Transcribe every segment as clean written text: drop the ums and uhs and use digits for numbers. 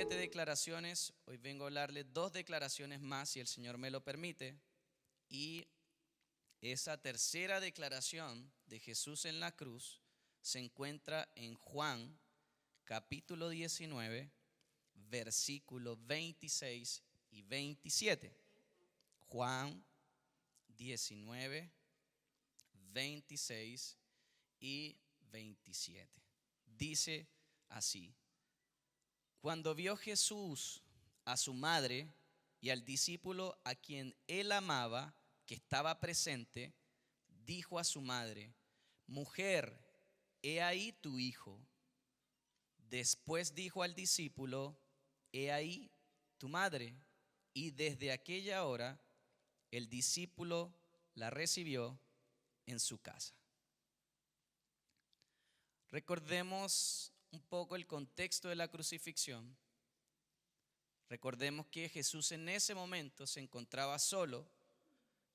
7 declaraciones. Hoy vengo a hablarles 2 declaraciones más, si el Señor me lo permite. Y esa tercera declaración de Jesús en la cruz se encuentra en Juan, capítulo 19, versículos 26 y 27. Juan 19, 26 y 27. Dice así: cuando vio Jesús a su madre y al discípulo a quien él amaba, que estaba presente, dijo a su madre: mujer, he ahí tu hijo. Después dijo al discípulo: he ahí tu madre. Y desde aquella hora el discípulo la recibió en su casa. Recordemos un poco el contexto de la crucifixión. Recordemos que Jesús en ese momento se encontraba solo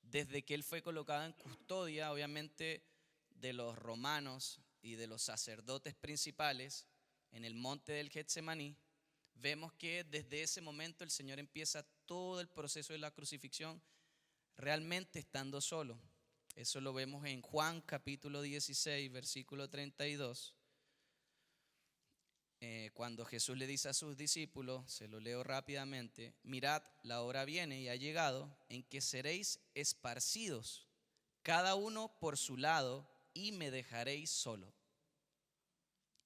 desde que él fue colocado en custodia, obviamente, de los romanos y de los sacerdotes principales en el monte del Getsemaní. Vemos que desde ese momento el Señor empieza todo el proceso de la crucifixión realmente estando solo. Eso lo vemos en Juan capítulo 16, versículo 32. Cuando Jesús le dice a sus discípulos, se lo leo rápidamente: mirad, la hora viene y ha llegado en que seréis esparcidos, cada uno por su lado, y me dejaréis solo.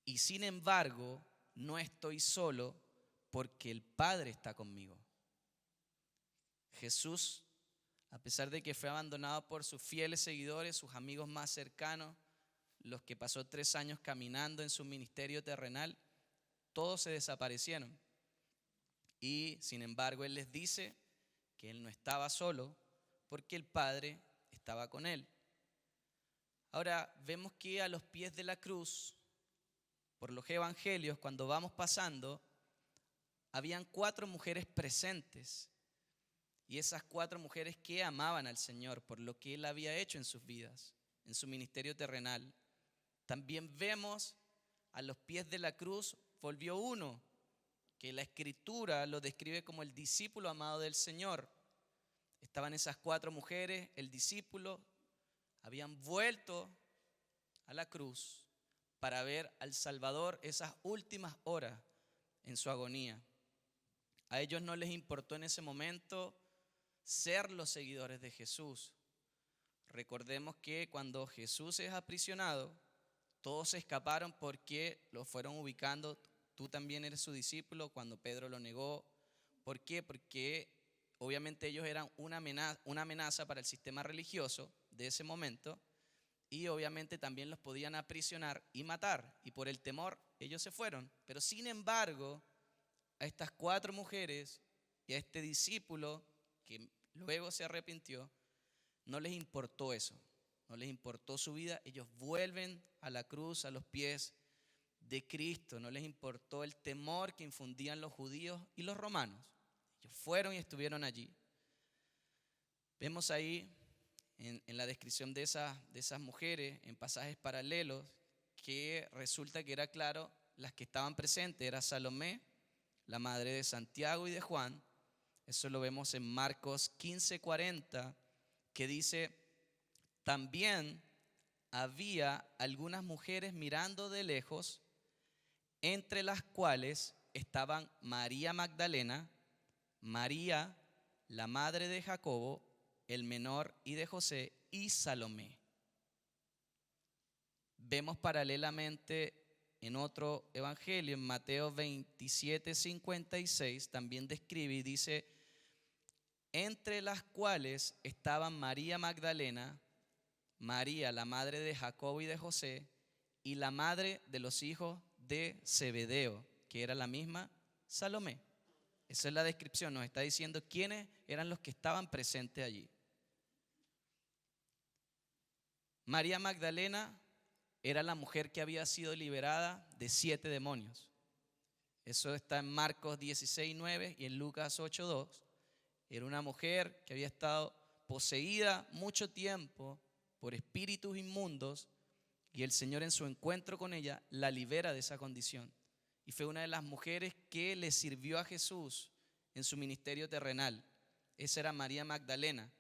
Y sin embargo, no estoy solo, porque el Padre está conmigo. Jesús, a pesar de que fue abandonado por sus fieles seguidores, sus amigos más cercanos, los que pasó 3 años caminando en su ministerio terrenal, todos se desaparecieron. Y sin embargo, Él les dice que Él no estaba solo porque el Padre estaba con Él. Ahora vemos que a los pies de la cruz, por los evangelios, cuando vamos pasando, habían 4 mujeres presentes. Y esas 4 mujeres que amaban al Señor por lo que Él había hecho en sus vidas, en su ministerio terrenal. También vemos a los pies de la cruz volvió uno que la Escritura lo describe como el discípulo amado del Señor. Estaban esas 4 mujeres, el discípulo, habían vuelto a la cruz para ver al Salvador esas últimas horas en su agonía. A ellos no les importó en ese momento ser los seguidores de Jesús. Recordemos que cuando Jesús es aprisionado, todos se escaparon porque lo fueron ubicando. Tú también eres su discípulo cuando Pedro lo negó. ¿Por qué? Porque obviamente ellos eran una amenaza para el sistema religioso de ese momento, y obviamente también los podían aprisionar y matar, y por el temor ellos se fueron. Pero sin embargo, a estas 4 mujeres y a este discípulo que luego se arrepintió, no les importó eso, no les importó su vida. Ellos vuelven a la cruz, a los pies de Cristo. No les importó el temor que infundían los judíos y los romanos. Ellos fueron y estuvieron allí. Vemos ahí en la descripción de esas mujeres, en pasajes paralelos, que resulta que era claro, las que estaban presentes era Salomé, la madre de Santiago y de Juan. Eso lo vemos en Marcos 15:40, que dice: también había algunas mujeres mirando de lejos, entre las cuales estaban María Magdalena, María, la madre de Jacobo, el menor, y de José, y Salomé. Vemos paralelamente en otro evangelio, en Mateo 27:56, también describe y dice: entre las cuales estaban María Magdalena, María, la madre de Jacobo y de José, y la madre de los hijos de Zebedeo, que era la misma Salomé. Esa es la descripción, nos está diciendo quiénes eran los que estaban presentes allí. María Magdalena era la mujer que había sido liberada de 7 demonios. Eso está en Marcos 16:9 y en Lucas 8:2. Era una mujer que había estado poseída mucho tiempo por espíritus inmundos, y el Señor, en su encuentro con ella, la libera de esa condición y fue una de las mujeres que le sirvió a Jesús en su ministerio terrenal. Esa era María Magdalena,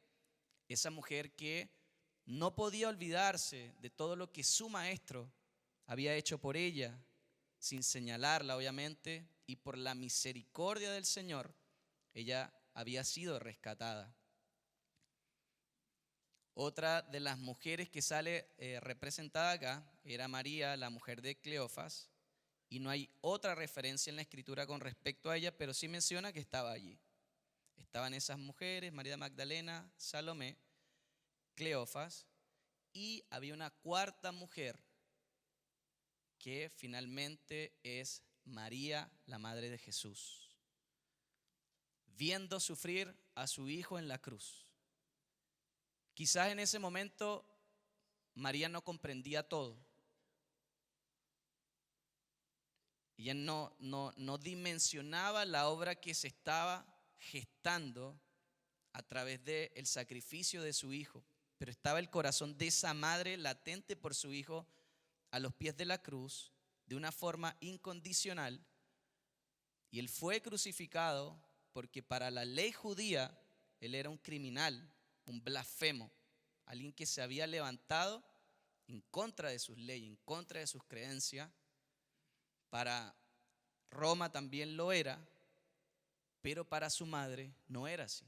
esa mujer que no podía olvidarse de todo lo que su maestro había hecho por ella, sin señalarla obviamente, y por la misericordia del Señor, ella había sido rescatada. Otra de las mujeres que sale representada acá era María, la mujer de Cleofas, y no hay otra referencia en la Escritura con respecto a ella, pero sí menciona que estaba allí. Estaban esas mujeres, María Magdalena, Salomé, Cleofas, y había una cuarta mujer que finalmente es María, la madre de Jesús, viendo sufrir a su hijo en la cruz. Quizás en ese momento María no comprendía todo. Ella no dimensionaba la obra que se estaba gestando a través del sacrificio de su hijo, pero estaba el corazón de esa madre latente por su hijo a los pies de la cruz de una forma incondicional, y él fue crucificado porque para la ley judía él era un criminal, un blasfemo, alguien que se había levantado en contra de sus leyes, en contra de sus creencias. Para Roma también lo era, pero para su madre no era así.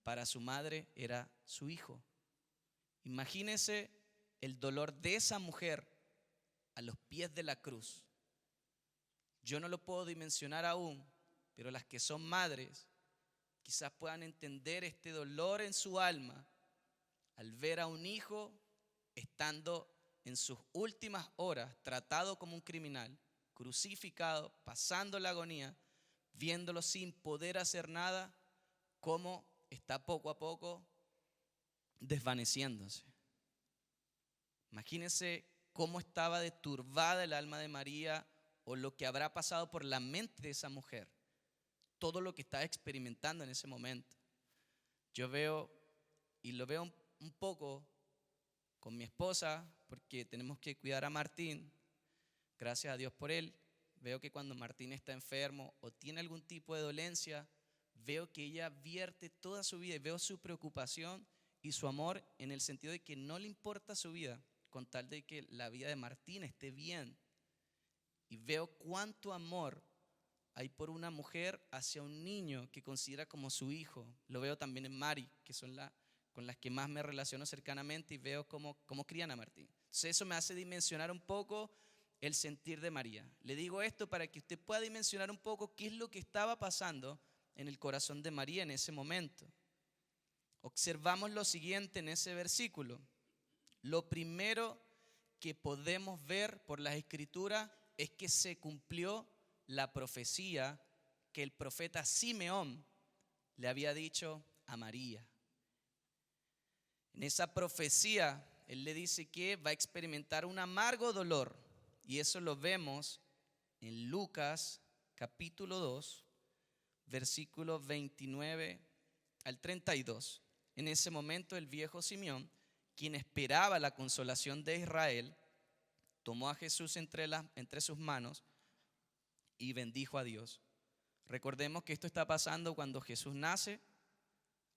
Para su madre era su hijo. Imagínese el dolor de esa mujer a los pies de la cruz. Yo no lo puedo dimensionar aún, pero las que son madres quizás puedan entender este dolor en su alma al ver a un hijo estando en sus últimas horas tratado como un criminal, crucificado, pasando la agonía, viéndolo sin poder hacer nada, cómo está poco a poco desvaneciéndose. Imagínense cómo estaba de turbada el alma de María, o lo que habrá pasado por la mente de esa mujer, todo lo que estaba experimentando en ese momento. Yo veo, y lo veo un poco con mi esposa, porque tenemos que cuidar a Martín, gracias a Dios por él. Veo que cuando Martín está enfermo o tiene algún tipo de dolencia, veo que ella vierte toda su vida y veo su preocupación y su amor en el sentido de que no le importa su vida con tal de que la vida de Martín esté bien. Y veo cuánto amor hay por una mujer hacia un niño que considera como su hijo. Lo veo también en Mari, que son con las que más me relaciono cercanamente, y veo cómo crían a Martín. Entonces eso me hace dimensionar un poco el sentir de María. Le digo esto para que usted pueda dimensionar un poco qué es lo que estaba pasando en el corazón de María en ese momento. Observamos lo siguiente en ese versículo. Lo primero que podemos ver por las Escrituras es que se cumplió la profecía que el profeta Simeón le había dicho a María. En esa profecía, él le dice que va a experimentar un amargo dolor, y eso lo vemos en Lucas capítulo 2, versículos 29 al 32. En ese momento el viejo Simeón, quien esperaba la consolación de Israel, tomó a Jesús entre sus manos y bendijo a Dios. Recordemos que esto está pasando cuando Jesús nace,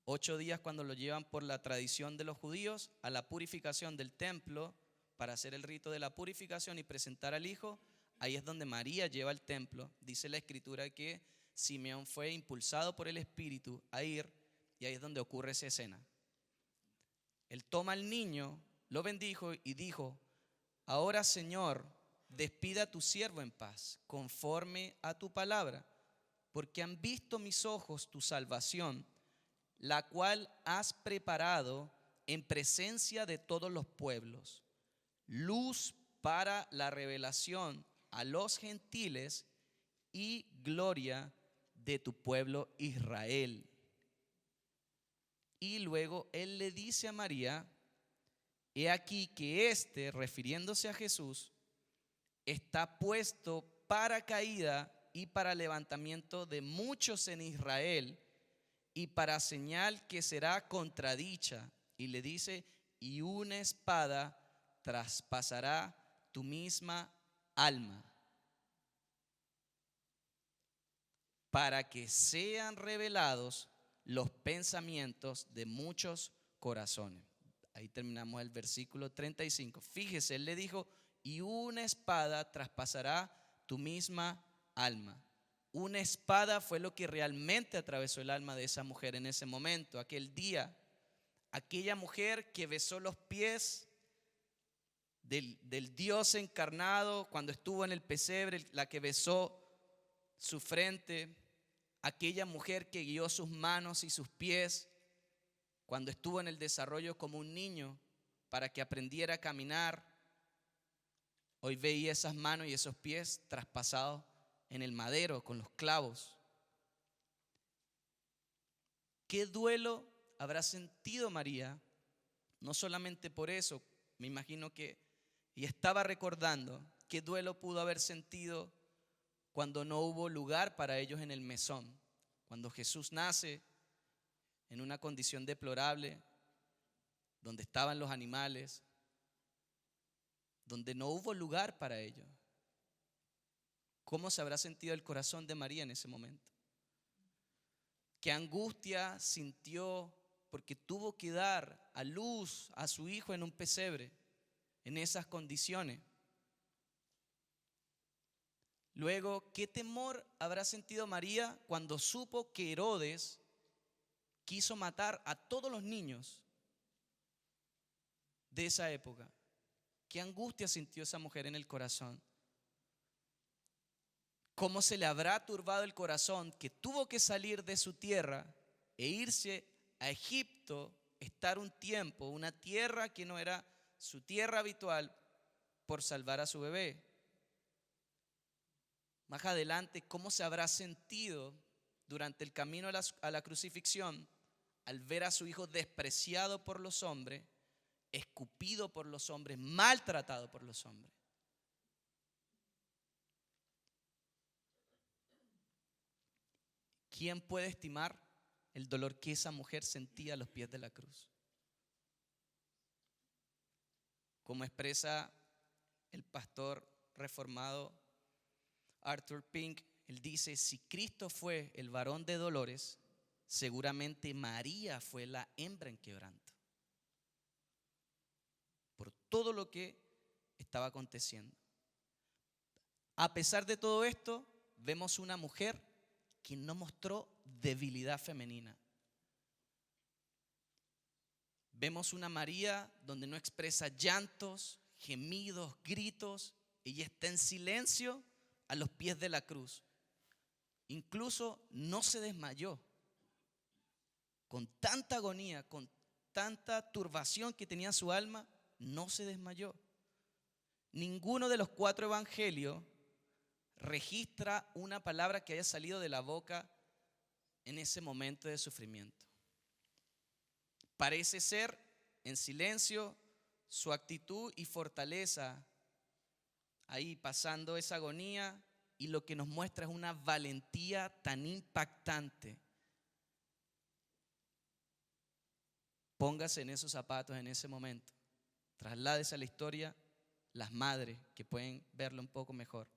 8 días cuando lo llevan por la tradición de los judíos a la purificación del templo para hacer el rito de la purificación y presentar al hijo. Ahí es donde María lleva al templo. Dice la Escritura que Simeón fue impulsado por el Espíritu a ir, y ahí es donde ocurre esa escena. Él toma al niño, lo bendijo y dijo: ahora, Señor, despida a tu siervo en paz, conforme a tu palabra, porque han visto mis ojos tu salvación, la cual has preparado en presencia de todos los pueblos, luz para la revelación a los gentiles y gloria de tu pueblo Israel. Y luego él le dice a María: he aquí que refiriéndose a Jesús, está puesto para caída y para levantamiento de muchos en Israel, y para señal que será contradicha. Y le dice: y una espada traspasará tu misma alma. para que sean revelados los pensamientos de muchos corazones. Ahí terminamos el versículo 35. Fíjese, él le dijo, y una espada traspasará tu misma alma. Una espada fue lo que realmente atravesó el alma de esa mujer en ese momento, aquel día. Aquella mujer que besó los pies del Dios encarnado cuando estuvo en el pesebre, la que besó su frente, aquella mujer que guió sus manos y sus pies cuando estuvo en el desarrollo como un niño para que aprendiera a caminar. Hoy veía esas manos y esos pies traspasados en el madero con los clavos. ¿Qué duelo habrá sentido María? No solamente por eso, me imagino que, y estaba recordando, qué duelo pudo haber sentido cuando no hubo lugar para ellos en el mesón, cuando Jesús nace en una condición deplorable, donde estaban los animales, donde no hubo lugar para ellos. ¿Cómo se habrá sentido el corazón de María en ese momento? ¿Qué angustia sintió porque tuvo que dar a luz a su hijo en un pesebre, en esas condiciones? Luego, ¿qué temor habrá sentido María cuando supo que Herodes quiso matar a todos los niños de esa época? ¿Qué angustia sintió esa mujer en el corazón? ¿Cómo se le habrá turbado el corazón que tuvo que salir de su tierra e irse a Egipto, estar un tiempo, una tierra que no era su tierra habitual, por salvar a su bebé? Más adelante, ¿cómo se habrá sentido durante el camino a la crucifixión al ver a su hijo despreciado por los hombres, escupido por los hombres, maltratado por los hombres? ¿Quién puede estimar el dolor que esa mujer sentía a los pies de la cruz? Como expresa el pastor reformado Arthur Pink, él dice, si Cristo fue el varón de dolores, seguramente María fue la hembra en quebranto, por todo lo que estaba aconteciendo. A pesar de todo esto, vemos una mujer que no mostró debilidad femenina. Vemos una María donde no expresa llantos, gemidos, gritos. Ella está en silencio a los pies de la cruz. Incluso no se desmayó. Con tanta agonía, con tanta turbación que tenía su alma, no se desmayó. Ninguno de los 4 evangelios registra una palabra que haya salido de la boca en ese momento de sufrimiento. Parece ser en silencio su actitud y fortaleza ahí pasando esa agonía, y lo que nos muestra es una valentía tan impactante. Póngase en esos zapatos en ese momento. Trasládese a la historia, las madres que pueden verlo un poco mejor.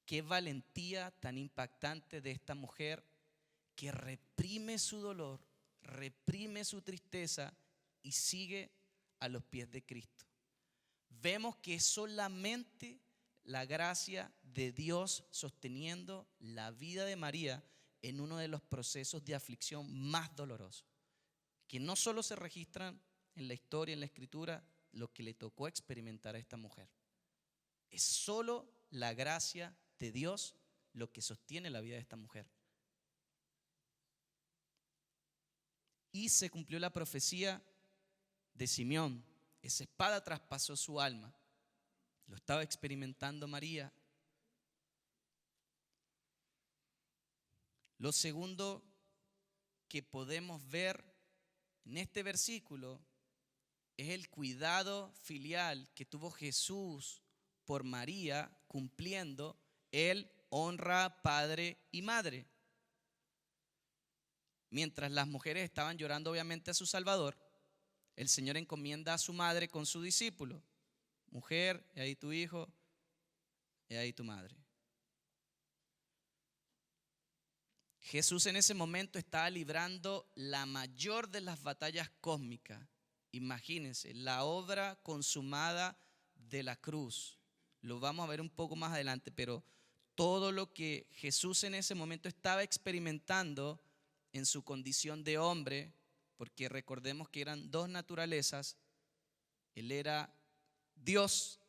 Qué valentía tan impactante de esta mujer que reprime su dolor, reprime su tristeza y sigue a los pies de Cristo. Vemos que es solamente la gracia de Dios sosteniendo la vida de María en uno de los procesos de aflicción más dolorosos, que no solo se registran en la historia, en la escritura, lo que le tocó experimentar a esta mujer. Es solo la gracia de Dios lo que sostiene la vida de esta mujer. Y se cumplió la profecía de Simeón. Esa espada traspasó su alma. Lo estaba experimentando María. Lo segundo que podemos ver en este versículo es el cuidado filial que tuvo Jesús por María, cumpliendo el honra padre y madre. Mientras las mujeres estaban llorando obviamente a su Salvador, el Señor encomienda a su madre con su discípulo. Mujer, he ahí tu hijo, he ahí tu madre. Jesús en ese momento estaba librando la mayor de las batallas cósmicas. Imagínense, la obra consumada de la cruz. Lo vamos a ver un poco más adelante, pero todo lo que Jesús en ese momento estaba experimentando en su condición de hombre, porque recordemos que eran dos naturalezas. Él era Dios,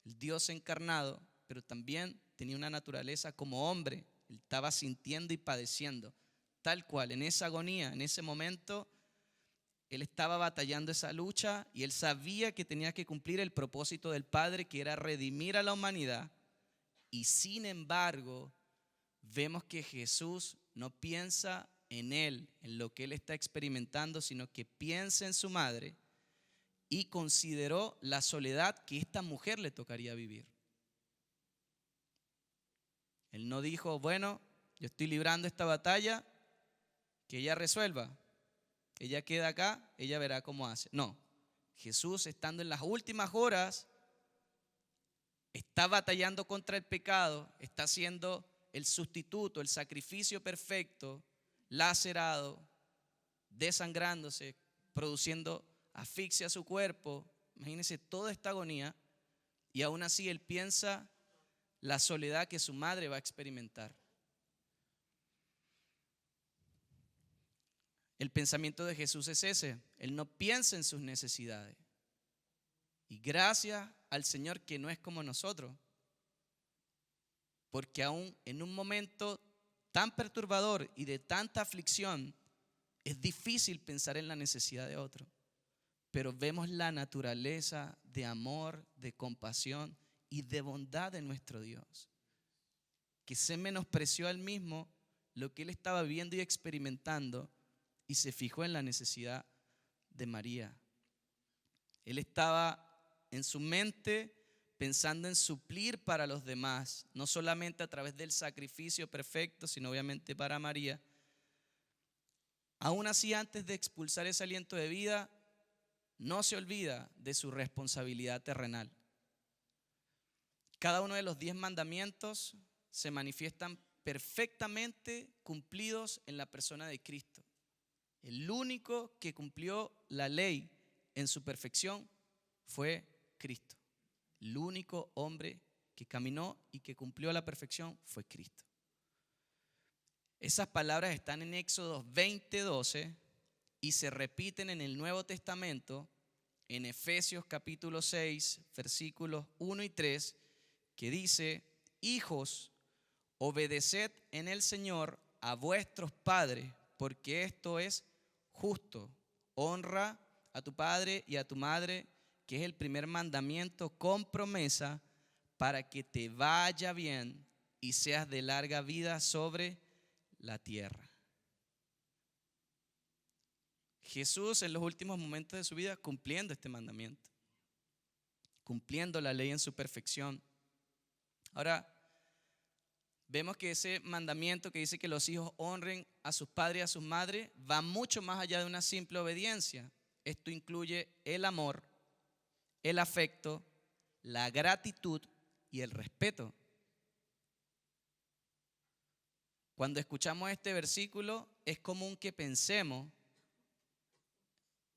el Dios encarnado, pero también tenía una naturaleza como hombre. Él estaba sintiendo y padeciendo, tal cual, en esa agonía, en ese momento, él estaba batallando esa lucha y él sabía que tenía que cumplir el propósito del Padre, que era redimir a la humanidad. Y sin embargo, vemos que Jesús no piensa en él, en lo que él está experimentando, sino que piensa en su madre y consideró la soledad que esta mujer le tocaría vivir. Él no dijo, bueno, yo estoy librando esta batalla, que ella resuelva. Ella queda acá, ella verá cómo hace. No, Jesús, estando en las últimas horas, está batallando contra el pecado, está siendo el sustituto, el sacrificio perfecto, lacerado, desangrándose, produciendo asfixia a su cuerpo. Imagínense toda esta agonía, y aún así él piensa la soledad que su madre va a experimentar. El pensamiento de Jesús es ese. Él no piensa en sus necesidades. Y gracias al Señor que no es como nosotros. Porque aún en un momento tan perturbador y de tanta aflicción, es difícil pensar en la necesidad de otro. Pero vemos la naturaleza de amor, de compasión y de bondad de nuestro Dios, que se menospreció al mismo lo que él estaba viviendo y experimentando y se fijó en la necesidad de María. Él estaba en su mente pensando en suplir para los demás, no solamente a través del sacrificio perfecto, sino obviamente para María. Aún así, antes de expulsar ese aliento de vida, no se olvida de su responsabilidad terrenal. Cada uno de los 10 mandamientos se manifiestan perfectamente cumplidos en la persona de Cristo. El único que cumplió la ley en su perfección fue Cristo. El único hombre que caminó y que cumplió a la perfección fue Cristo. Esas palabras están en Éxodo 20:12 y se repiten en el Nuevo Testamento, en Efesios capítulo 6, versículos 1 y 3, que dice: hijos, obedeced en el Señor a vuestros padres, porque esto es justo. Honra a tu padre y a tu madre, que es el primer mandamiento con promesa, para que te vaya bien y seas de larga vida sobre la tierra. Jesús en los últimos momentos de su vida cumpliendo este mandamiento, cumpliendo la ley en su perfección. Ahora, vemos que ese mandamiento que dice que los hijos honren a sus padres y a sus madres va mucho más allá de una simple obediencia. Esto incluye el amor, el afecto, la gratitud y el respeto. Cuando escuchamos este versículo, es común que pensemos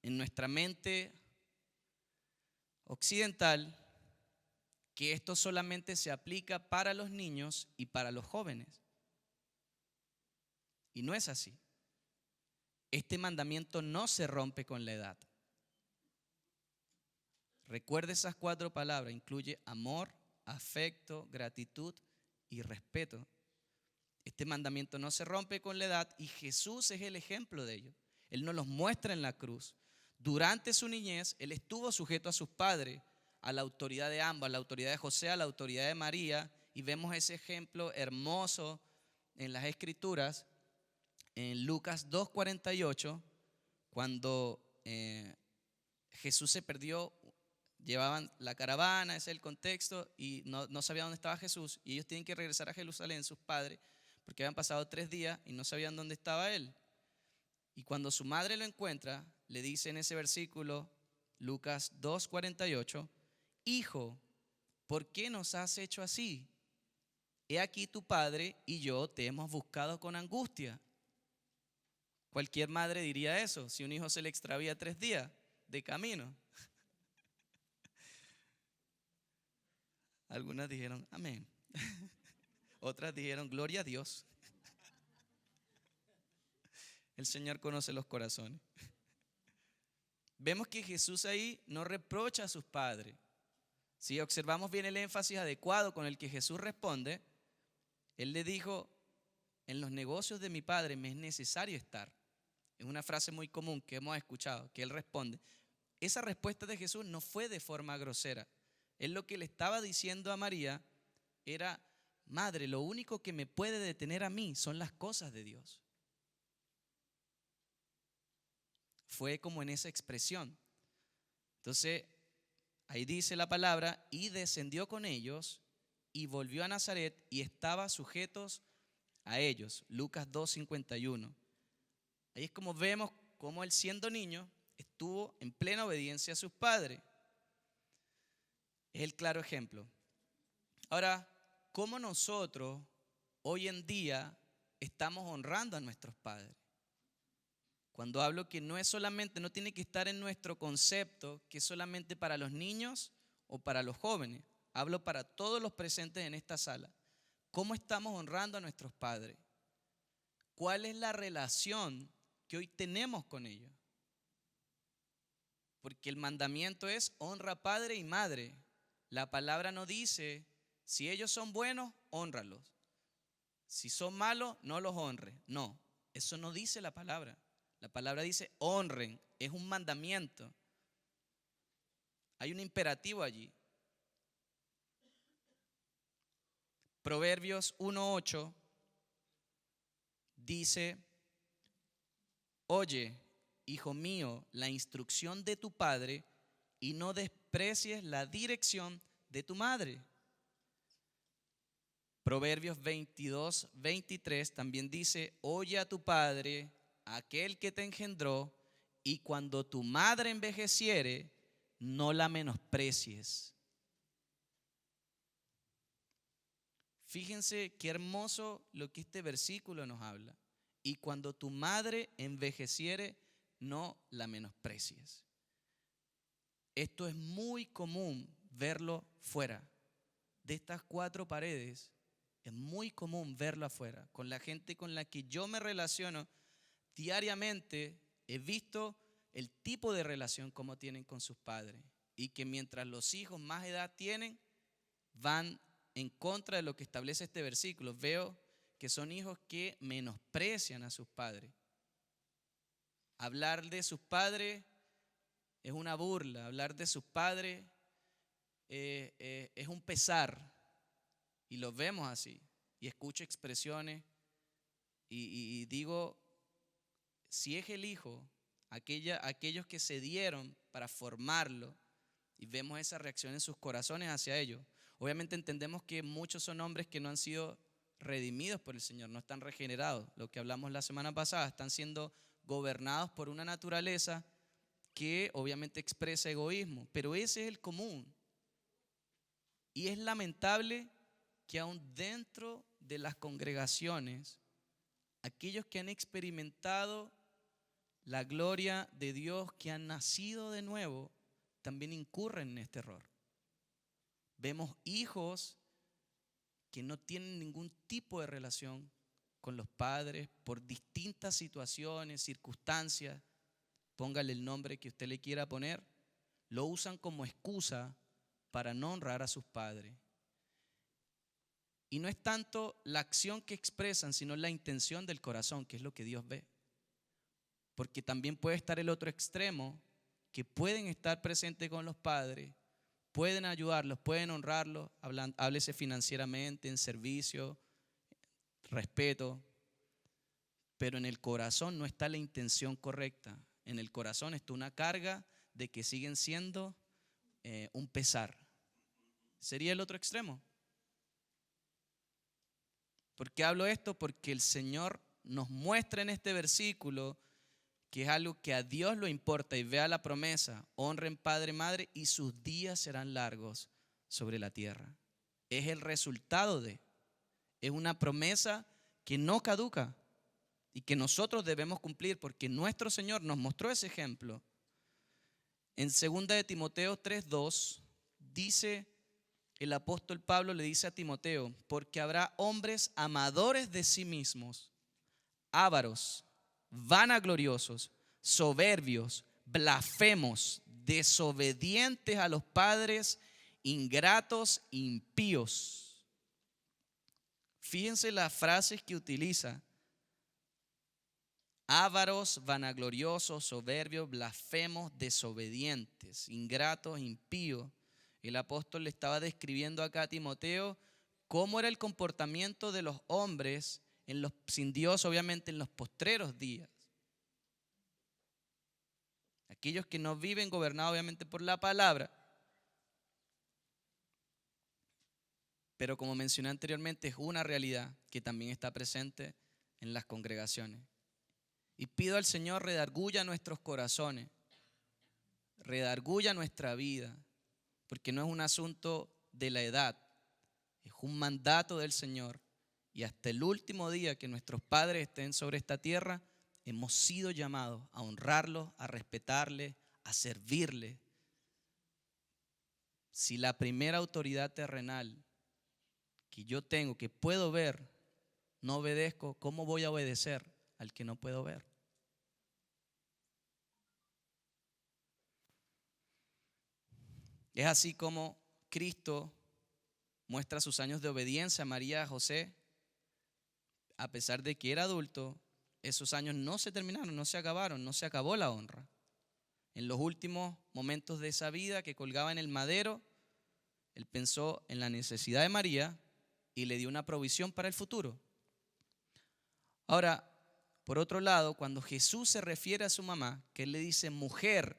en nuestra mente occidental que esto solamente se aplica para los niños y para los jóvenes. Y no es así. Este mandamiento no se rompe con la edad. Recuerde esas 4 palabras, incluye amor, afecto, gratitud y respeto. Este mandamiento no se rompe con la edad y Jesús es el ejemplo de ello. Él nos los muestra en la cruz. Durante su niñez, él estuvo sujeto a sus padres, a la autoridad de ambos, a la autoridad de José, a la autoridad de María, y vemos ese ejemplo hermoso en las Escrituras, en Lucas 2:48, cuando Jesús se perdió. Llevaban la caravana, ese es el contexto, y no sabían dónde estaba Jesús, y ellos tienen que regresar a Jerusalén, sus padres, porque habían pasado 3 días y no sabían dónde estaba él. Y cuando su madre lo encuentra, le dice en ese versículo, Lucas 2:48, hijo, ¿por qué nos has hecho así? he aquí tu padre y yo te hemos buscado con angustia. Cualquier madre diría eso, si un hijo se le extravía 3 días de camino. Algunas dijeron, amén. Otras dijeron, gloria a Dios. El Señor conoce los corazones. Vemos que Jesús ahí no reprocha a sus padres. Si observamos bien el énfasis adecuado con el que Jesús responde, Él le dijo, en los negocios de mi Padre me es necesario estar. Es una frase muy común que hemos escuchado, que Él responde. Esa respuesta de Jesús no fue de forma grosera. Él lo que le estaba diciendo a María era, madre, lo único que me puede detener a mí son las cosas de Dios. Fue como en esa expresión. Entonces, ahí dice la palabra, y descendió con ellos y volvió a Nazaret y estaba sujetos a ellos. Lucas 2:51. Ahí es como vemos cómo él siendo niño estuvo en plena obediencia a sus padres. Es el claro ejemplo. Ahora, ¿cómo nosotros hoy en día estamos honrando a nuestros padres? Cuando hablo que no es solamente, no tiene que estar en nuestro concepto, que es solamente para los niños o para los jóvenes. Hablo para todos los presentes en esta sala. ¿Cómo estamos honrando a nuestros padres? ¿Cuál es la relación que hoy tenemos con ellos? Porque el mandamiento es honra padre y madre. La palabra no dice, si ellos son buenos, hónralos. Si son malos, no los honres. No, eso no dice la palabra. La palabra dice honren, es un mandamiento. Hay un imperativo allí. Proverbios 1:8 dice, oye, hijo mío, la instrucción de tu padre y no desprecies la dirección de tu madre. Proverbios 22:23 también dice, oye a tu padre, aquel que te engendró, y cuando tu madre envejeciere, no la menosprecies. Fíjense qué hermoso lo que este versículo nos habla. Y cuando tu madre envejeciere, no la menosprecies. Esto es muy común verlo fuera. De estas 4 paredes, es muy común verlo afuera. Con la gente con la que yo me relaciono diariamente, he visto el tipo de relación como tienen con sus padres. Y que mientras los hijos más edad tienen, van en contra de lo que establece este versículo. Veo que son hijos que menosprecian a sus padres. Hablar de sus padres es una burla. Hablar de sus padres es un pesar. Y los vemos así. Y escucho expresiones y digo, si es el hijo, aquellos que se dieron para formarlo, y vemos esa reacción en sus corazones hacia ellos. Obviamente entendemos que muchos son hombres que no han sido redimidos por el Señor, no están regenerados. Lo que hablamos la semana pasada, están siendo gobernados por una naturaleza que obviamente expresa egoísmo, pero ese es el común. Y es lamentable que aún dentro de las congregaciones, aquellos que han experimentado la gloria de Dios, que han nacido de nuevo, también incurren en este error. Vemos hijos que no tienen ningún tipo de relación con los padres por distintas situaciones, circunstancias, póngale el nombre que usted le quiera poner, lo usan como excusa para no honrar a sus padres. Y no es tanto la acción que expresan, sino la intención del corazón, que es lo que Dios ve. Porque también puede estar el otro extremo, que pueden estar presentes con los padres, pueden ayudarlos, pueden honrarlos, háblese financieramente, en servicio, respeto, pero en el corazón no está la intención correcta. En el corazón está una carga de que siguen siendo un pesar. ¿Sería el otro extremo? ¿Por qué hablo esto? Porque el Señor nos muestra en este versículo que es algo que a Dios le importa, y vea la promesa: honren padre y madre y sus días serán largos sobre la tierra. Es el resultado de. es una promesa que no caduca y que nosotros debemos cumplir porque nuestro Señor nos mostró ese ejemplo. En 2 de Timoteo 3:2 dice el apóstol Pablo, le dice a Timoteo, porque habrá hombres amadores de sí mismos, ávaros, vanagloriosos, soberbios, blasfemos, desobedientes a los padres, ingratos, impíos. Fíjense las frases que utiliza: ávaros, vanagloriosos, soberbios, blasfemos, desobedientes, ingratos, impíos. El apóstol le estaba describiendo acá a Timoteo cómo era el comportamiento de los hombres sin Dios, obviamente en los postreros días. Aquellos que no viven gobernados obviamente por la palabra. Pero como mencioné anteriormente, es una realidad que también está presente en las congregaciones. Y pido al Señor redarguya nuestros corazones, redarguya nuestra vida, porque no es un asunto de la edad, es un mandato del Señor. Y hasta el último día que nuestros padres estén sobre esta tierra, hemos sido llamados a honrarlos, a respetarles, a servirles. Si la primera autoridad terrenal que yo tengo, que puedo ver, no obedezco, ¿cómo voy a obedecer al que no puedo ver? Es así como Cristo muestra sus años de obediencia a María y a José. A pesar de que era adulto, esos años no se terminaron, no se acabaron, no se acabó la honra. En los últimos momentos de esa vida que colgaba en el madero, él pensó en la necesidad de María y le dio una provisión para el futuro. Ahora, por otro lado, cuando Jesús se refiere a su mamá, que él le dice mujer,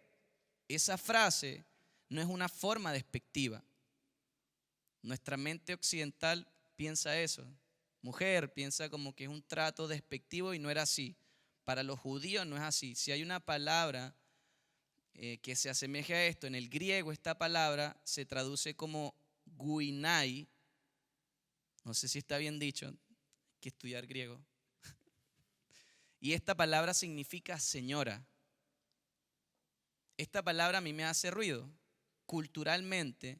esa frase no es una forma despectiva. Nuestra mente occidental piensa eso. Mujer piensa como que es un trato despectivo y no era así. Para los judíos no es así. Si hay una palabra que se asemeje a esto, en el griego esta palabra se traduce como guinai. No sé si está bien dicho, hay que estudiar griego. Y esta palabra significa señora. Esta palabra a mí me hace ruido. Culturalmente,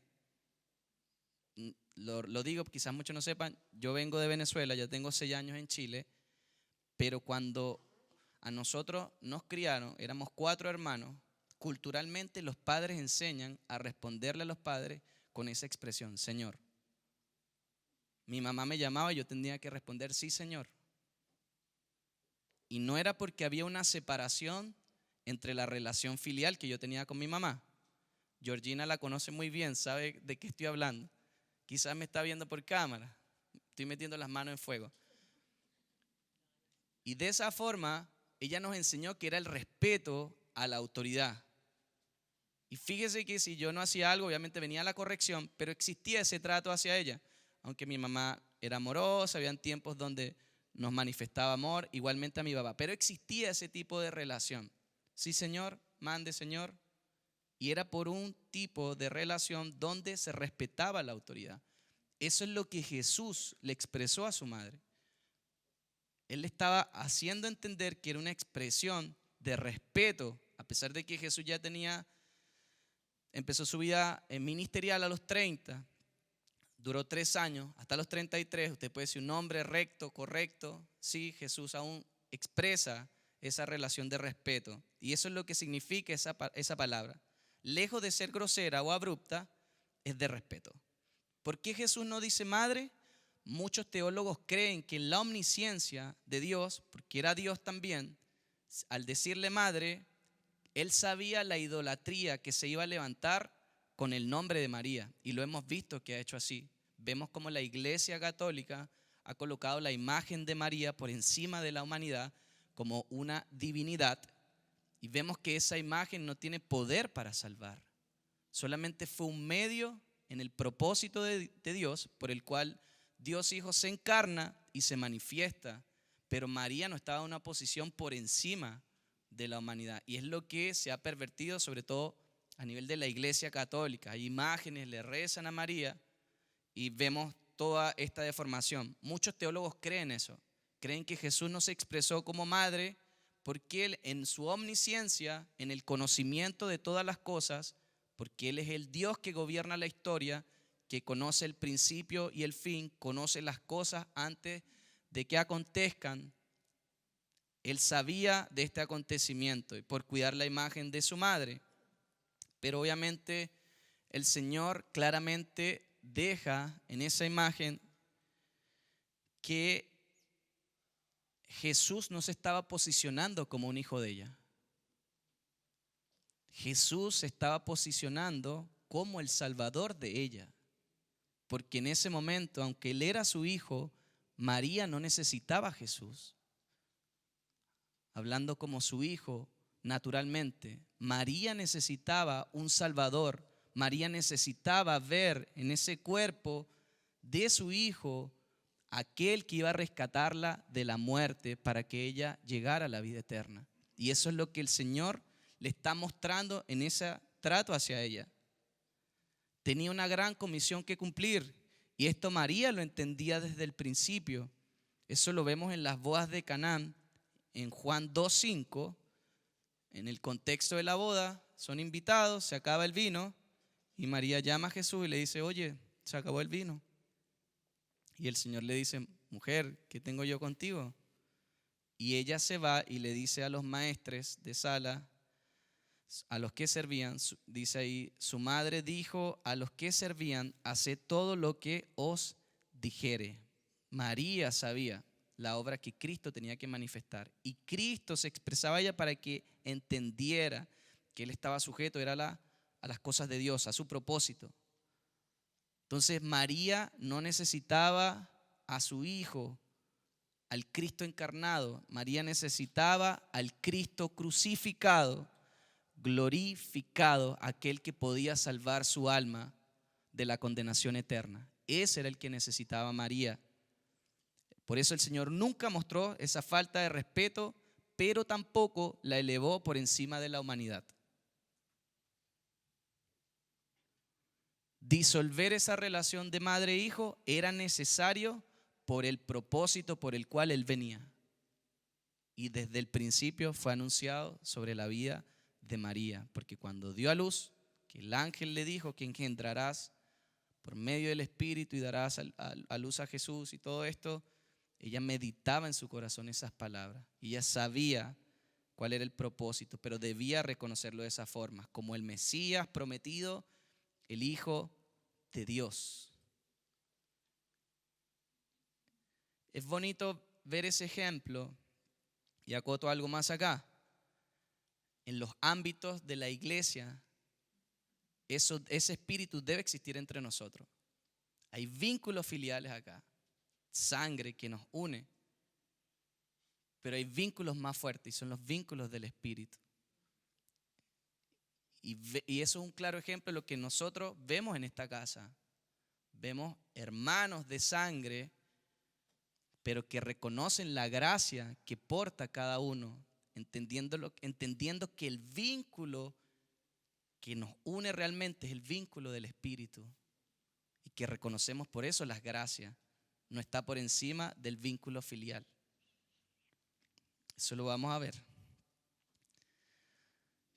lo digo, quizás muchos no sepan, yo vengo de Venezuela, ya tengo 6 años en Chile, pero cuando a nosotros nos criaron, éramos 4 hermanos, culturalmente los padres enseñan a responderle a los padres con esa expresión, Señor. Mi mamá me llamaba y yo tenía que responder, sí, Señor. Y no era porque había una separación entre la relación filial que yo tenía con mi mamá. Georgina la conoce muy bien, sabe de qué estoy hablando. Quizás me está viendo por cámara, estoy metiendo las manos en fuego. Y de esa forma, ella nos enseñó que era el respeto a la autoridad. Y fíjese que si yo no hacía algo, obviamente venía la corrección, pero existía ese trato hacia ella. Aunque mi mamá era amorosa, habían tiempos donde nos manifestaba amor, igualmente a mi papá. Pero existía ese tipo de relación. Sí, Señor, mande, Señor. Y era por un tipo de relación donde se respetaba la autoridad. Eso es lo que Jesús le expresó a su madre. Él le estaba haciendo entender que era una expresión de respeto, a pesar de que Jesús ya empezó su vida ministerial a los 30, duró 3 años, hasta los 33, usted puede decir un hombre recto, correcto, sí, Jesús aún expresa esa relación de respeto. Y eso es lo que significa esa palabra. Lejos de ser grosera o abrupta, es de respeto. ¿Por qué Jesús no dice madre? Muchos teólogos creen que en la omnisciencia de Dios, porque era Dios también, al decirle madre, él sabía la idolatría que se iba a levantar con el nombre de María. Y lo hemos visto que ha hecho así. Vemos como la Iglesia Católica ha colocado la imagen de María por encima de la humanidad como una divinidad. Y vemos que esa imagen no tiene poder para salvar. Solamente fue un medio en el propósito de Dios por el cual Dios Hijo se encarna y se manifiesta. Pero María no estaba en una posición por encima de la humanidad. Y es lo que se ha pervertido sobre todo a nivel de la Iglesia Católica. Hay imágenes, le rezan a María y vemos toda esta deformación. Muchos teólogos creen eso. Creen que Jesús no se expresó como madre porque Él en su omnisciencia, en el conocimiento de todas las cosas, porque Él es el Dios que gobierna la historia, que conoce el principio y el fin, conoce las cosas antes de que acontezcan. Él sabía de este acontecimiento y por cuidar la imagen de su madre. Pero obviamente el Señor claramente deja en esa imagen que Jesús no se estaba posicionando como un hijo de ella. Jesús se estaba posicionando como el Salvador de ella. Porque en ese momento, aunque Él era su hijo, María no necesitaba a Jesús. Hablando como su hijo, naturalmente, María necesitaba un Salvador. María necesitaba ver en ese cuerpo de su hijo aquel que iba a rescatarla de la muerte para que ella llegara a la vida eterna. Y eso es lo que el Señor le está mostrando en ese trato hacia ella. Tenía una gran comisión que cumplir y esto María lo entendía desde el principio. Eso lo vemos en las bodas de Canaán, en Juan 2:5. En el contexto de la boda, son invitados, se acaba el vino y María llama a Jesús y le dice: oye, se acabó el vino. Y el Señor le dice: mujer, ¿qué tengo yo contigo? Y ella se va y le dice a los maestres de sala, a los que servían, dice ahí, su madre dijo a los que servían: haced todo lo que os dijere. María sabía la obra que Cristo tenía que manifestar. Y Cristo se expresaba a ella para que entendiera que Él estaba sujeto a las cosas de Dios, a su propósito. Entonces María no necesitaba a su hijo, al Cristo encarnado. María necesitaba al Cristo crucificado, glorificado, aquel que podía salvar su alma de la condenación eterna. Ese era el que necesitaba María. Por eso el Señor nunca mostró esa falta de respeto, pero tampoco la elevó por encima de la humanidad. Disolver esa relación de madre e hijo era necesario por el propósito por el cual Él venía. Y desde el principio fue anunciado sobre la vida de María, porque cuando dio a luz, que el ángel le dijo que engendrarás por medio del Espíritu y darás a luz a Jesús y todo esto, ella meditaba en su corazón esas palabras y ella sabía cuál era el propósito, pero debía reconocerlo de esa forma, como el Mesías prometido, el Hijo de Dios. Es bonito ver ese ejemplo, y acoto algo más acá. En los ámbitos de la iglesia, ese espíritu debe existir entre nosotros. Hay vínculos filiales acá, sangre que nos une, pero hay vínculos más fuertes y son los vínculos del espíritu. Y eso es un claro ejemplo de lo que nosotros vemos en esta casa. Vemos hermanos de sangre, pero que reconocen la gracia que porta cada uno, entendiendo que el vínculo que nos une realmente es el vínculo del Espíritu y que reconocemos por eso las gracias. No está por encima del vínculo filial. Eso lo vamos a ver.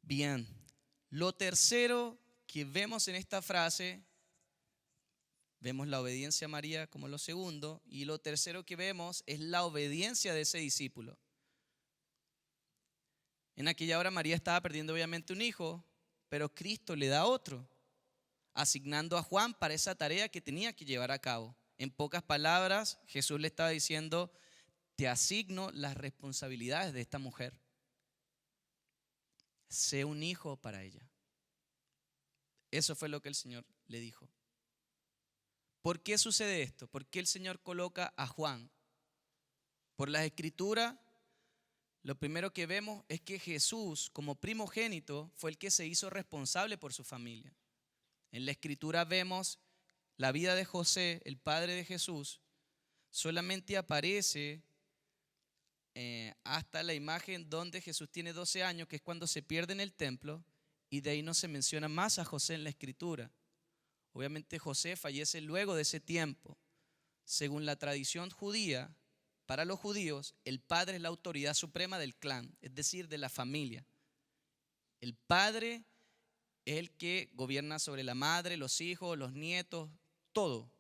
Bien, lo tercero que vemos en esta frase, vemos la obediencia a María como lo segundo, y lo tercero que vemos es la obediencia de ese discípulo. En aquella hora María estaba perdiendo obviamente un hijo, pero Cristo le da otro, asignando a Juan para esa tarea que tenía que llevar a cabo. En pocas palabras, Jesús le estaba diciendo: te asigno las responsabilidades de esta mujer. Sé un hijo para ella. Eso fue lo que el Señor le dijo. ¿Por qué sucede esto? ¿Por qué el Señor coloca a Juan? Por las Escrituras, lo primero que vemos es que Jesús, como primogénito, fue el que se hizo responsable por su familia. En la Escritura vemos la vida de José, el padre de Jesús, solamente aparece hasta la imagen donde Jesús tiene 12 años, que es cuando se pierde en el templo, y de ahí no se menciona más a José en la Escritura. Obviamente José fallece luego de ese tiempo, según la tradición judía, para los judíos, el padre es la autoridad suprema del clan, es decir, de la familia. El padre es el que gobierna sobre la madre, los hijos, los nietos, todo.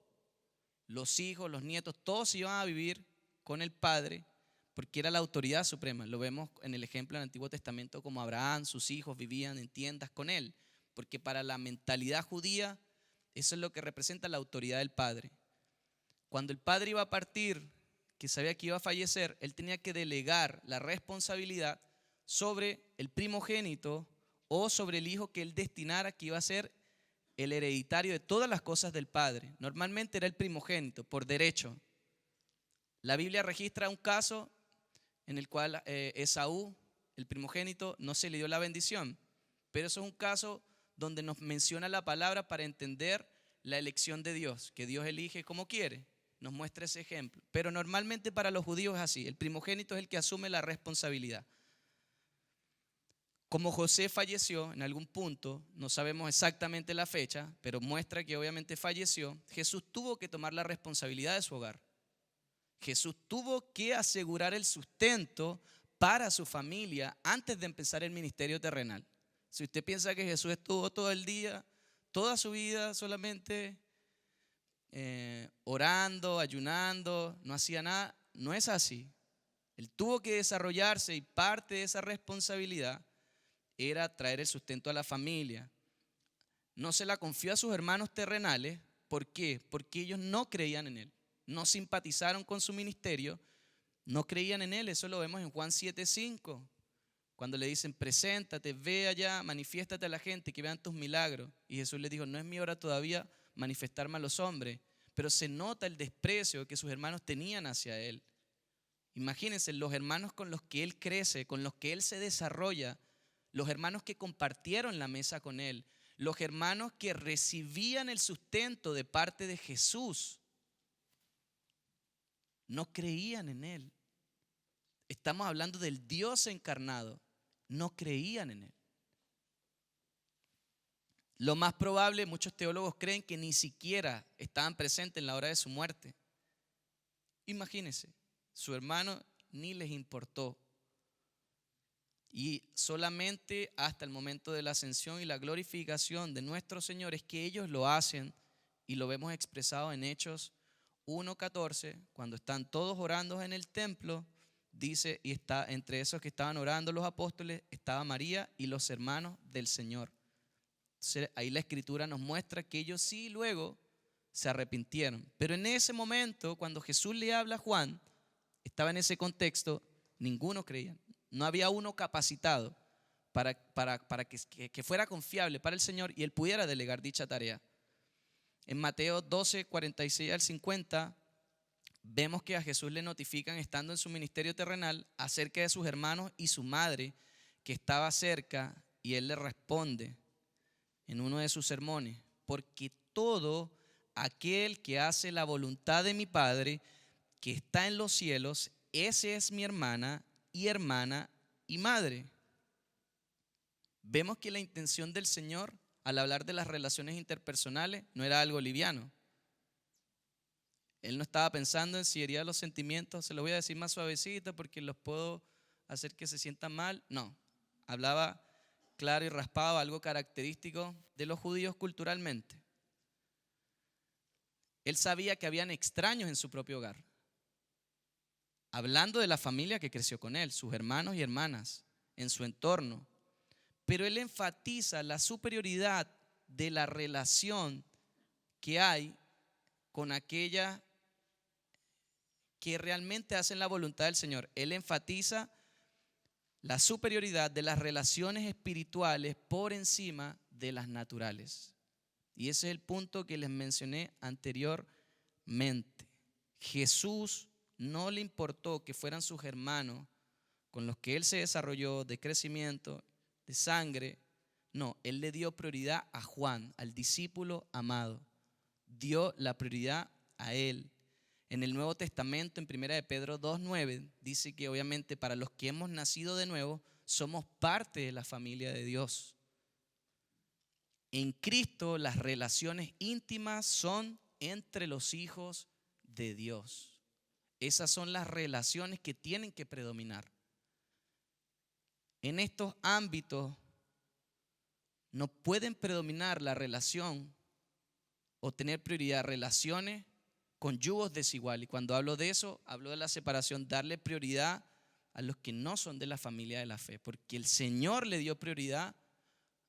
Los hijos, los nietos, todos iban a vivir con el padre porque era la autoridad suprema. Lo vemos en el ejemplo del Antiguo Testamento como Abraham, sus hijos vivían en tiendas con él, porque para la mentalidad judía eso es lo que representa la autoridad del padre. Cuando el padre iba a partir, que sabía que iba a fallecer, él tenía que delegar la responsabilidad sobre el primogénito o sobre el hijo que él destinara que iba a ser el hereditario de todas las cosas del padre. Normalmente era el primogénito, por derecho. La Biblia registra un caso en el cual Esaú, el primogénito, no se le dio la bendición. Pero eso es un caso donde nos menciona la palabra para entender la elección de Dios, que Dios elige como quiere. Nos muestra ese ejemplo. Pero normalmente para los judíos es así. El primogénito es el que asume la responsabilidad. Como José falleció en algún punto, no sabemos exactamente la fecha, pero muestra que obviamente falleció, Jesús tuvo que tomar la responsabilidad de su hogar. Jesús tuvo que asegurar el sustento para su familia antes de empezar el ministerio terrenal. Si usted piensa que Jesús estuvo todo el día, toda su vida solamente orando, ayunando, no hacía nada, no es así. Él tuvo que desarrollarse y parte de esa responsabilidad era traer el sustento a la familia. No se la confió a sus hermanos terrenales. ¿Por qué? Porque ellos no creían en él. No simpatizaron con su ministerio, no creían en él. Eso lo vemos en Juan 7:5, cuando le dicen, preséntate, ve allá, manifiéstate a la gente, que vean tus milagros. Y Jesús les dijo, no es mi hora todavía manifestarme a los hombres. Pero se nota el desprecio que sus hermanos tenían hacia él. Imagínense, los hermanos con los que él crece, con los que él se desarrolla, los hermanos que compartieron la mesa con él, los hermanos que recibían el sustento de parte de Jesús, no creían en él. Estamos hablando del Dios encarnado. No creían en él. Lo más probable, muchos teólogos creen que ni siquiera estaban presentes en la hora de su muerte. Imagínense, su hermano ni les importó. Y solamente hasta el momento de la ascensión y la glorificación de nuestro Señor es que ellos lo hacen, y lo vemos expresado en Hechos 1:14, cuando están todos orando en el templo, dice, y está entre esos que estaban orando los apóstoles, estaba María y los hermanos del Señor. Entonces, ahí la Escritura nos muestra que ellos sí luego se arrepintieron. Pero en ese momento, cuando Jesús le habla a Juan, estaba en ese contexto, ninguno creía. No había uno capacitado para que fuera confiable para el Señor y él pudiera delegar dicha tarea. En Mateo 12:46-50 vemos que a Jesús le notifican, estando en su ministerio terrenal, acerca de sus hermanos y su madre que estaba cerca, y él le responde en uno de sus sermones, porque todo aquel que hace la voluntad de mi Padre que está en los cielos, ese es mi hermana y madre. Vemos que la intención del Señor al hablar de las relaciones interpersonales no era algo liviano. Él no estaba pensando en si hería los sentimientos, se lo voy a decir más suavecito porque los puedo hacer que se sientan mal. No, hablaba claro y raspado, algo característico de los judíos culturalmente. Él sabía que habían extraños en su propio hogar. Hablando de la familia que creció con él, sus hermanos y hermanas, en su entorno. Pero él enfatiza la superioridad de la relación que hay con aquella que realmente hacen la voluntad del Señor. Él enfatiza la superioridad de las relaciones espirituales por encima de las naturales. Y ese es el punto que les mencioné anteriormente. Jesús no le importó que fueran sus hermanos con los que él se desarrolló de crecimiento, de sangre. No, él le dio prioridad a Juan, al discípulo amado. Dio la prioridad a él. En el Nuevo Testamento, en 1 de Pedro 2:9, dice que obviamente para los que hemos nacido de nuevo, somos parte de la familia de Dios. En Cristo las relaciones íntimas son entre los hijos de Dios. Esas son las relaciones que tienen que predominar. En estos ámbitos no pueden predominar la relación o tener prioridad relaciones con yugos desiguales. Y cuando hablo de eso, hablo de la separación, darle prioridad a los que no son de la familia de la fe, porque el Señor le dio prioridad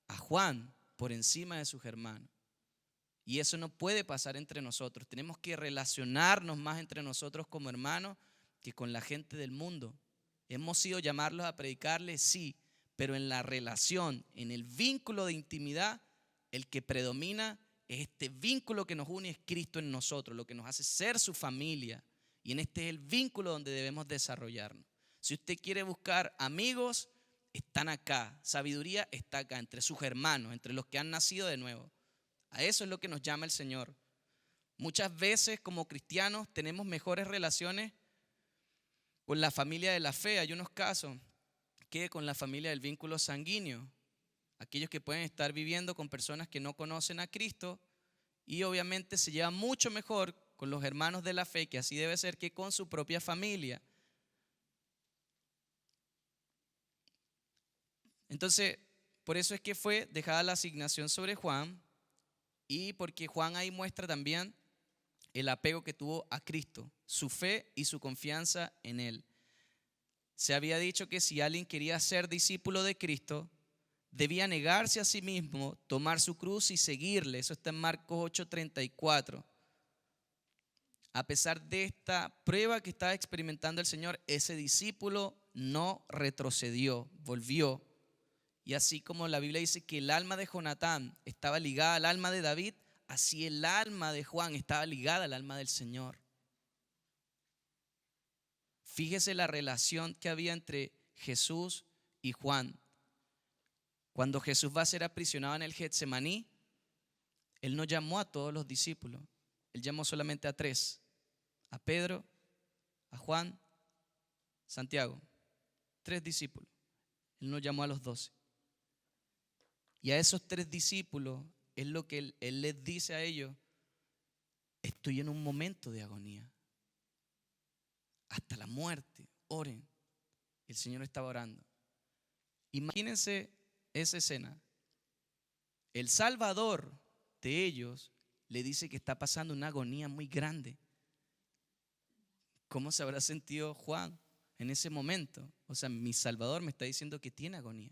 a Juan por encima de sus hermanos. Y eso no puede pasar entre nosotros. Tenemos que relacionarnos más entre nosotros como hermanos que con la gente del mundo. Hemos sido llamados a predicarles, sí, pero en la relación, en el vínculo de intimidad, el que predomina es este vínculo que nos une, es Cristo en nosotros, lo que nos hace ser su familia. Y en este es el vínculo donde debemos desarrollarnos. Si usted quiere buscar amigos, están acá. Sabiduría está acá, entre sus hermanos, entre los que han nacido de nuevo. A eso es lo que nos llama el Señor. Muchas veces como cristianos tenemos mejores relaciones con la familia de la fe. Hay unos casos que con la familia del vínculo sanguíneo. Aquellos que pueden estar viviendo con personas que no conocen a Cristo y obviamente se llevan mucho mejor con los hermanos de la fe, que así debe ser, que con su propia familia. Entonces, por eso es que fue dejada la asignación sobre Juan. Y porque Juan ahí muestra también el apego que tuvo a Cristo, su fe y su confianza en Él. Se había dicho que si alguien quería ser discípulo de Cristo, debía negarse a sí mismo, tomar su cruz y seguirle. Eso está en Marcos 8:34. A pesar de esta prueba que estaba experimentando el Señor, ese discípulo no retrocedió, volvió. Y así como la Biblia dice que el alma de Jonatán estaba ligada al alma de David, así el alma de Juan estaba ligada al alma del Señor. Fíjese la relación que había entre Jesús y Juan. Cuando Jesús va a ser aprisionado en el Getsemaní, Él no llamó a todos los discípulos. Él llamó solamente a 3. A Pedro, a Juan, Santiago. 3 discípulos. Él no llamó a los 12. Y a esos 3 discípulos es lo que él les dice a ellos: estoy en un momento de agonía. Hasta la muerte, oren. El Señor estaba orando. Imagínense esa escena. El Salvador de ellos le dice que está pasando una agonía muy grande. ¿Cómo se habrá sentido Juan en ese momento? O sea, mi Salvador me está diciendo que tiene agonía.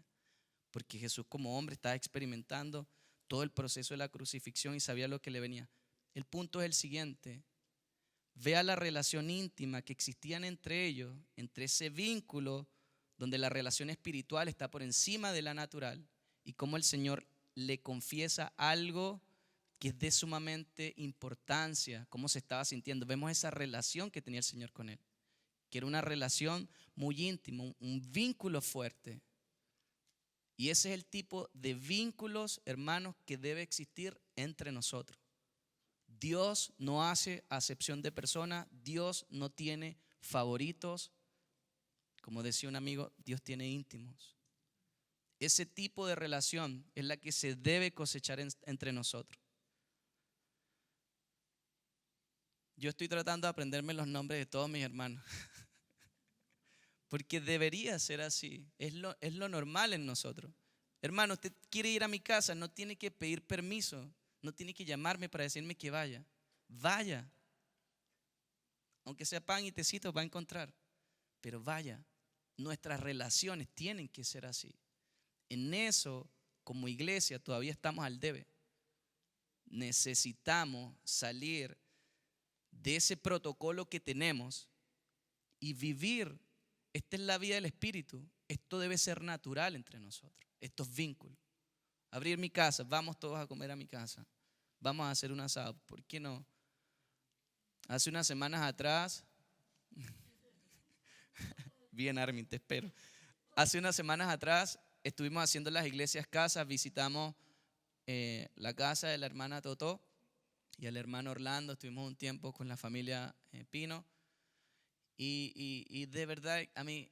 Porque Jesús como hombre estaba experimentando todo el proceso de la crucifixión y sabía lo que le venía. El punto es el siguiente: vea la relación íntima que existían entre ellos, entre ese vínculo donde la relación espiritual está por encima de la natural, y cómo el Señor le confiesa algo que es de sumamente importancia, cómo se estaba sintiendo. Vemos esa relación que tenía el Señor con él, que era una relación muy íntima, un vínculo fuerte. Y ese es el tipo de vínculos, hermanos, que debe existir entre nosotros. Dios no hace acepción de personas, Dios no tiene favoritos. Como decía un amigo, Dios tiene íntimos. Ese tipo de relación es la que se debe cosechar entre nosotros. Yo estoy tratando de aprenderme los nombres de todos mis hermanos. Porque debería ser así, es lo normal en nosotros. Hermano, usted quiere ir a mi casa, no tiene que pedir permiso, no tiene que llamarme para decirme que vaya. Vaya. Aunque sea pan y tecito va a encontrar, pero vaya. Nuestras relaciones tienen que ser así. En eso, como iglesia, todavía estamos al debe. Necesitamos salir de ese protocolo que tenemos y vivir. Esta es la vida del Espíritu. Esto debe ser natural entre nosotros, estos vínculos. Abrir mi casa, vamos todos a comer a mi casa. Vamos a hacer un asado, ¿por qué no? Hace unas semanas atrás, bien Armin, te espero. Hace unas semanas atrás estuvimos haciendo las iglesias casas, visitamos la casa de la hermana Totó y el hermano Orlando, estuvimos un tiempo con la familia Pino. Y de verdad, a mí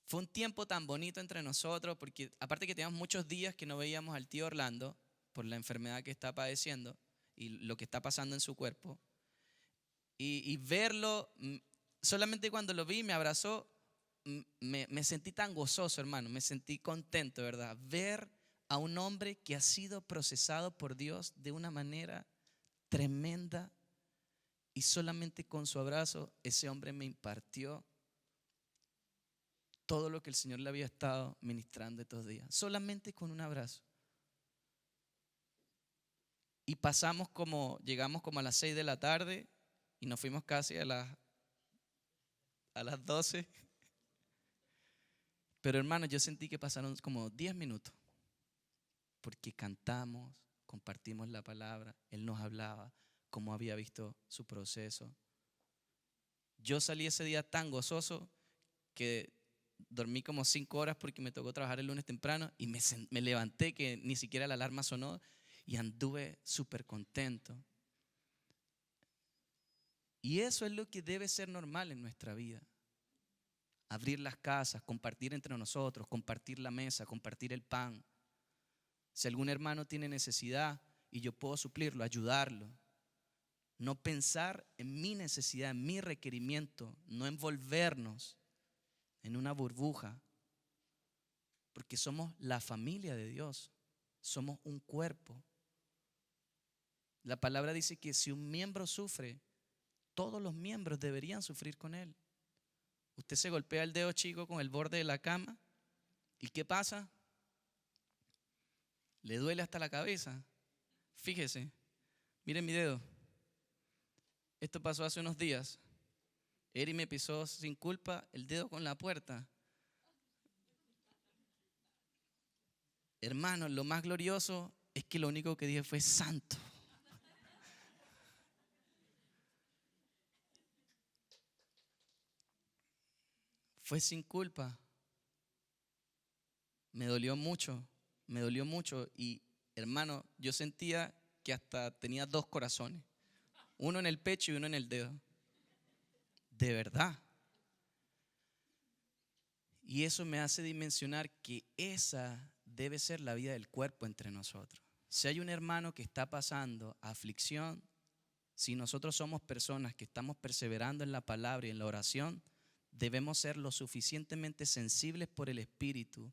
fue un tiempo tan bonito entre nosotros, porque aparte que teníamos muchos días que no veíamos al tío Orlando por la enfermedad que está padeciendo y lo que está pasando en su cuerpo, y verlo, solamente cuando lo vi, me abrazó, me sentí tan gozoso, hermano, me sentí contento, ¿verdad? Ver a un hombre que ha sido procesado por Dios de una manera tremenda y solamente con su abrazo ese hombre me impartió todo lo que el Señor le había estado ministrando estos días, solamente con un abrazo. Y llegamos como a las 6 de la tarde y nos fuimos casi a las 12. Pero hermano, yo sentí que pasaron como 10 minutos, porque cantamos, compartimos la palabra, Él nos hablaba, cómo había visto su proceso. Yo salí ese día tan gozoso que dormí como 5 horas porque me tocó trabajar el lunes temprano y me levanté que ni siquiera la alarma sonó y anduve súper contento. Y eso es lo que debe ser normal en nuestra vida. Abrir las casas, compartir entre nosotros, compartir la mesa, compartir el pan. Si algún hermano tiene necesidad y yo puedo suplirlo, ayudarlo. No pensar en mi necesidad, en mi requerimiento, no envolvernos en una burbuja, porque somos la familia de Dios, somos un cuerpo. La palabra dice que si un miembro sufre, todos los miembros deberían sufrir con él. Usted se golpea el dedo chico con el borde de la cama ¿y qué pasa? Le duele hasta la cabeza. Fíjese, miren mi dedo. Esto pasó hace unos días. Eri me pisó sin culpa el dedo con la puerta. Hermano, lo más glorioso es que lo único que dije fue santo. Fue sin culpa. Me dolió mucho y hermano, yo sentía que hasta tenía 2 corazones. Uno en el pecho y uno en el dedo. De verdad. Y eso me hace dimensionar que esa debe ser la vida del cuerpo entre nosotros. Si hay un hermano que está pasando aflicción, si nosotros somos personas que estamos perseverando en la palabra y en la oración, debemos ser lo suficientemente sensibles por el Espíritu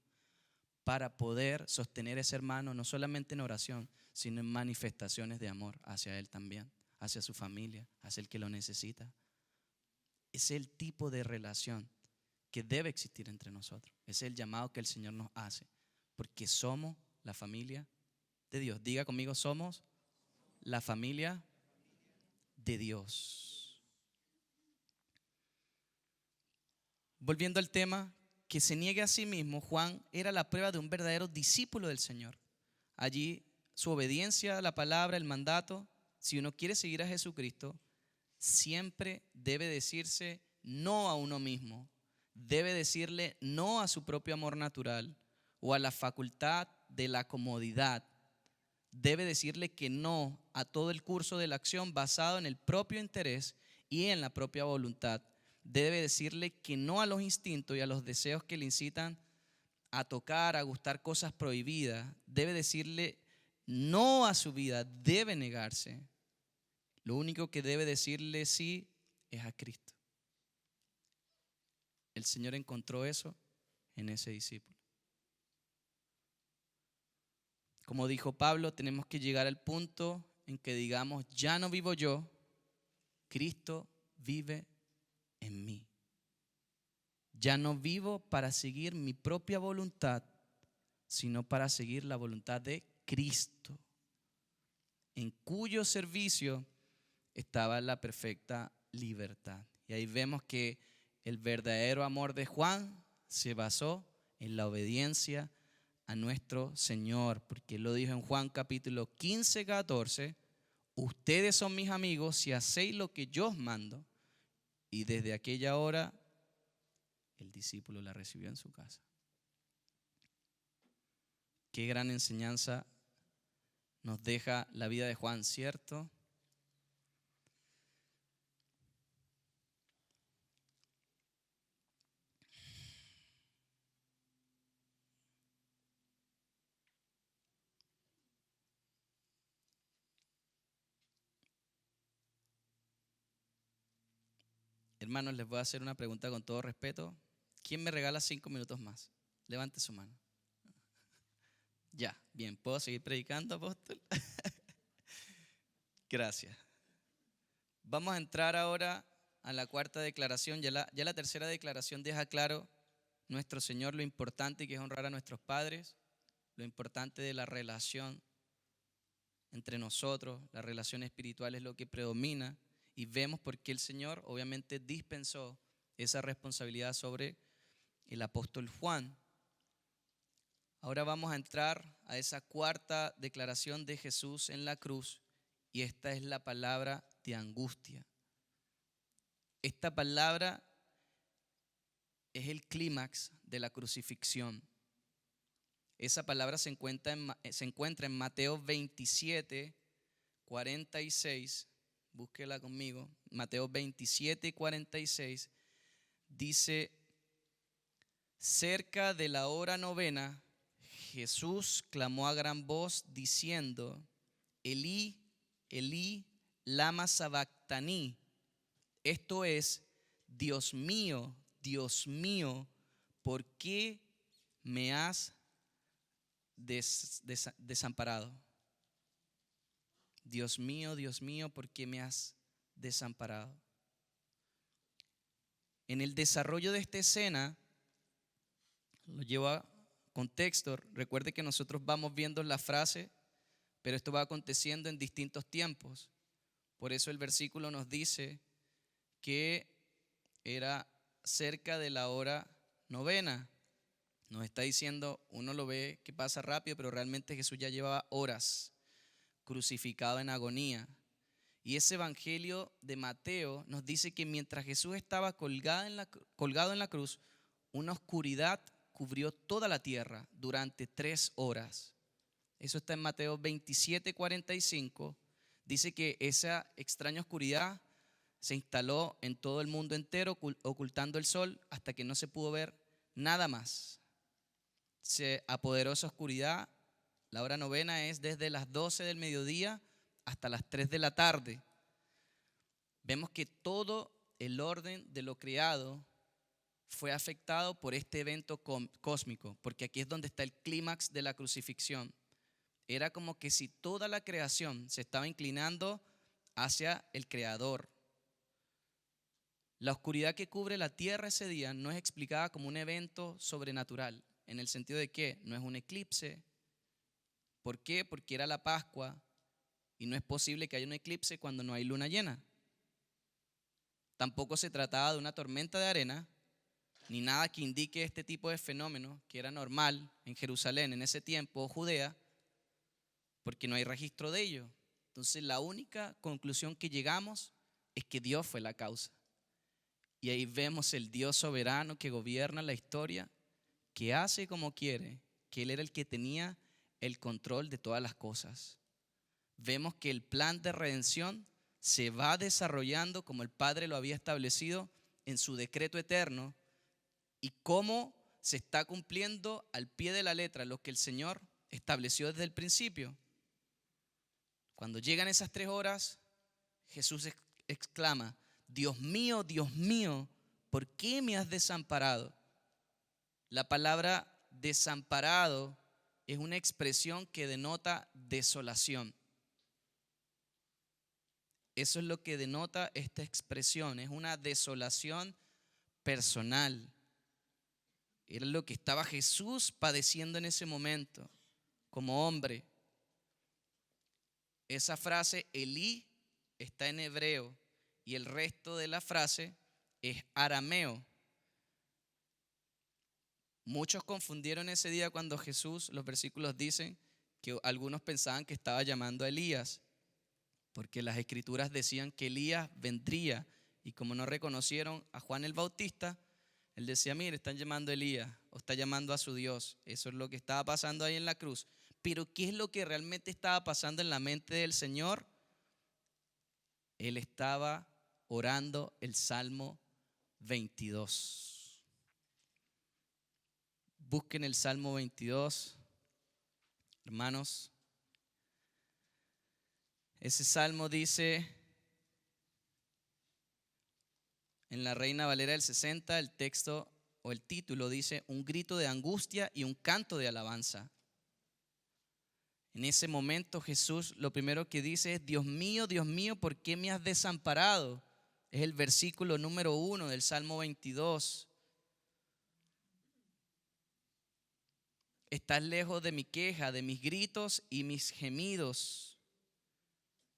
para poder sostener a ese hermano no solamente en oración, sino en manifestaciones de amor hacia él también, hacia su familia, hacia el que lo necesita. Es el tipo de relación que debe existir entre nosotros. Es el llamado que el Señor nos hace, porque somos la familia de Dios. Diga conmigo, somos la familia de Dios. Volviendo al tema, que se niegue a sí mismo, Juan era la prueba de un verdadero discípulo del Señor. Allí su obediencia a la palabra, el mandato, si uno quiere seguir a Jesucristo, siempre debe decirse no a uno mismo. Debe decirle no a su propio amor natural o a la facultad de la comodidad. Debe decirle que no a todo el curso de la acción basado en el propio interés y en la propia voluntad. Debe decirle que no a los instintos y a los deseos que le incitan a tocar, a gustar cosas prohibidas. Debe decirle no a su vida, debe negarse. Lo único que debe decirle sí es a Cristo. El Señor encontró eso en ese discípulo. Como dijo Pablo, tenemos que llegar al punto en que digamos, ya no vivo yo, Cristo vive en mí. Ya no vivo para seguir mi propia voluntad, sino para seguir la voluntad de Cristo, en cuyo servicio estaba la perfecta libertad. Y ahí vemos que el verdadero amor de Juan se basó en la obediencia a nuestro Señor, porque Él lo dijo en Juan capítulo 15, 14, ustedes son mis amigos si hacéis lo que yo os mando. Y desde aquella hora el discípulo la recibió en su casa. Qué gran enseñanza nos deja la vida de Juan, ¿cierto? Hermanos, les voy a hacer una pregunta con todo respeto. ¿Quién me regala 5 minutos más? Levante su mano. Ya, bien, ¿puedo seguir predicando, apóstol? Gracias. Vamos a entrar ahora a la cuarta declaración. Ya la tercera declaración deja claro nuestro Señor lo importante que es honrar a nuestros padres, lo importante de la relación entre nosotros, la relación espiritual es lo que predomina, y vemos por qué el Señor obviamente dispensó esa responsabilidad sobre el apóstol Juan. Ahora vamos a entrar a esa cuarta declaración de Jesús en la cruz, y esta es la palabra de angustia. Esta palabra es el clímax de la crucifixión. Esa palabra se encuentra en Mateo 27, 46. Búsquela conmigo. Mateo 27, 46 dice: cerca de la hora novena, Jesús clamó a gran voz diciendo: Elí, Elí, lama sabactaní. Esto es: Dios mío, ¿por qué me has desamparado? Dios mío, ¿por qué me has desamparado? En el desarrollo de esta escena, lo llevo a contexto. Recuerde que nosotros vamos viendo la frase, pero esto va aconteciendo en distintos tiempos. Por eso el versículo nos dice que era cerca de la hora novena. Nos está diciendo, uno lo ve que pasa rápido, pero realmente Jesús ya llevaba horas crucificado en agonía. Y ese evangelio de Mateo nos dice que mientras Jesús estaba colgado en la cruz, una oscuridad cubrió toda la tierra durante 3 horas. Eso está en Mateo 27, 45. Dice que esa extraña oscuridad se instaló en todo el mundo entero, ocultando el sol hasta que no se pudo ver nada más. Se apoderó esa oscuridad. La hora novena es desde las 12 del mediodía hasta las 3 de la tarde. Vemos que todo el orden de lo creado fue afectado por este evento cósmico, porque aquí es donde está el clímax de la crucifixión. Era como que si toda la creación se estaba inclinando hacia el Creador. La oscuridad que cubre la tierra ese día no es explicada como un evento sobrenatural, en el sentido de que no es un eclipse. ¿Por qué? Porque era la Pascua y no es posible que haya un eclipse cuando no hay luna llena. Tampoco se trataba de una tormenta de arena, ni nada que indique este tipo de fenómeno que era normal en Jerusalén en ese tiempo, o Judea, porque no hay registro de ello. Entonces la única conclusión que llegamos es que Dios fue la causa. Y ahí vemos el Dios soberano que gobierna la historia, que hace como quiere, que Él era el que tenía el control de todas las cosas. Vemos que el plan de redención se va desarrollando como el Padre lo había establecido en su decreto eterno, y cómo se está cumpliendo al pie de la letra lo que el Señor estableció desde el principio. Cuando llegan esas 3 horas, Jesús exclama: Dios mío, ¿por qué me has desamparado? La palabra desamparado es una expresión que denota desolación. Eso es lo que denota esta expresión, es una desolación personal. Era lo que estaba Jesús padeciendo en ese momento como hombre. Esa frase Elí está en hebreo y el resto de la frase es arameo. Muchos confundieron ese día cuando Jesús, los versículos dicen que algunos pensaban que estaba llamando a Elías, porque las escrituras decían que Elías vendría, y como no reconocieron a Juan el Bautista, él decía: mire, están llamando a Elías o está llamando a su Dios. Eso es lo que estaba pasando ahí en la cruz. Pero ¿qué es lo que realmente estaba pasando en la mente del Señor? Él estaba orando el Salmo 22. Busquen el Salmo 22, hermanos. Ese salmo dice: En la Reina Valera del 60, el texto o el título dice: un grito de angustia y un canto de alabanza. En ese momento Jesús lo primero que dice es: Dios mío, ¿por qué me has desamparado? Es el versículo número 1 del Salmo 22. Estás lejos de mi queja, de mis gritos y mis gemidos.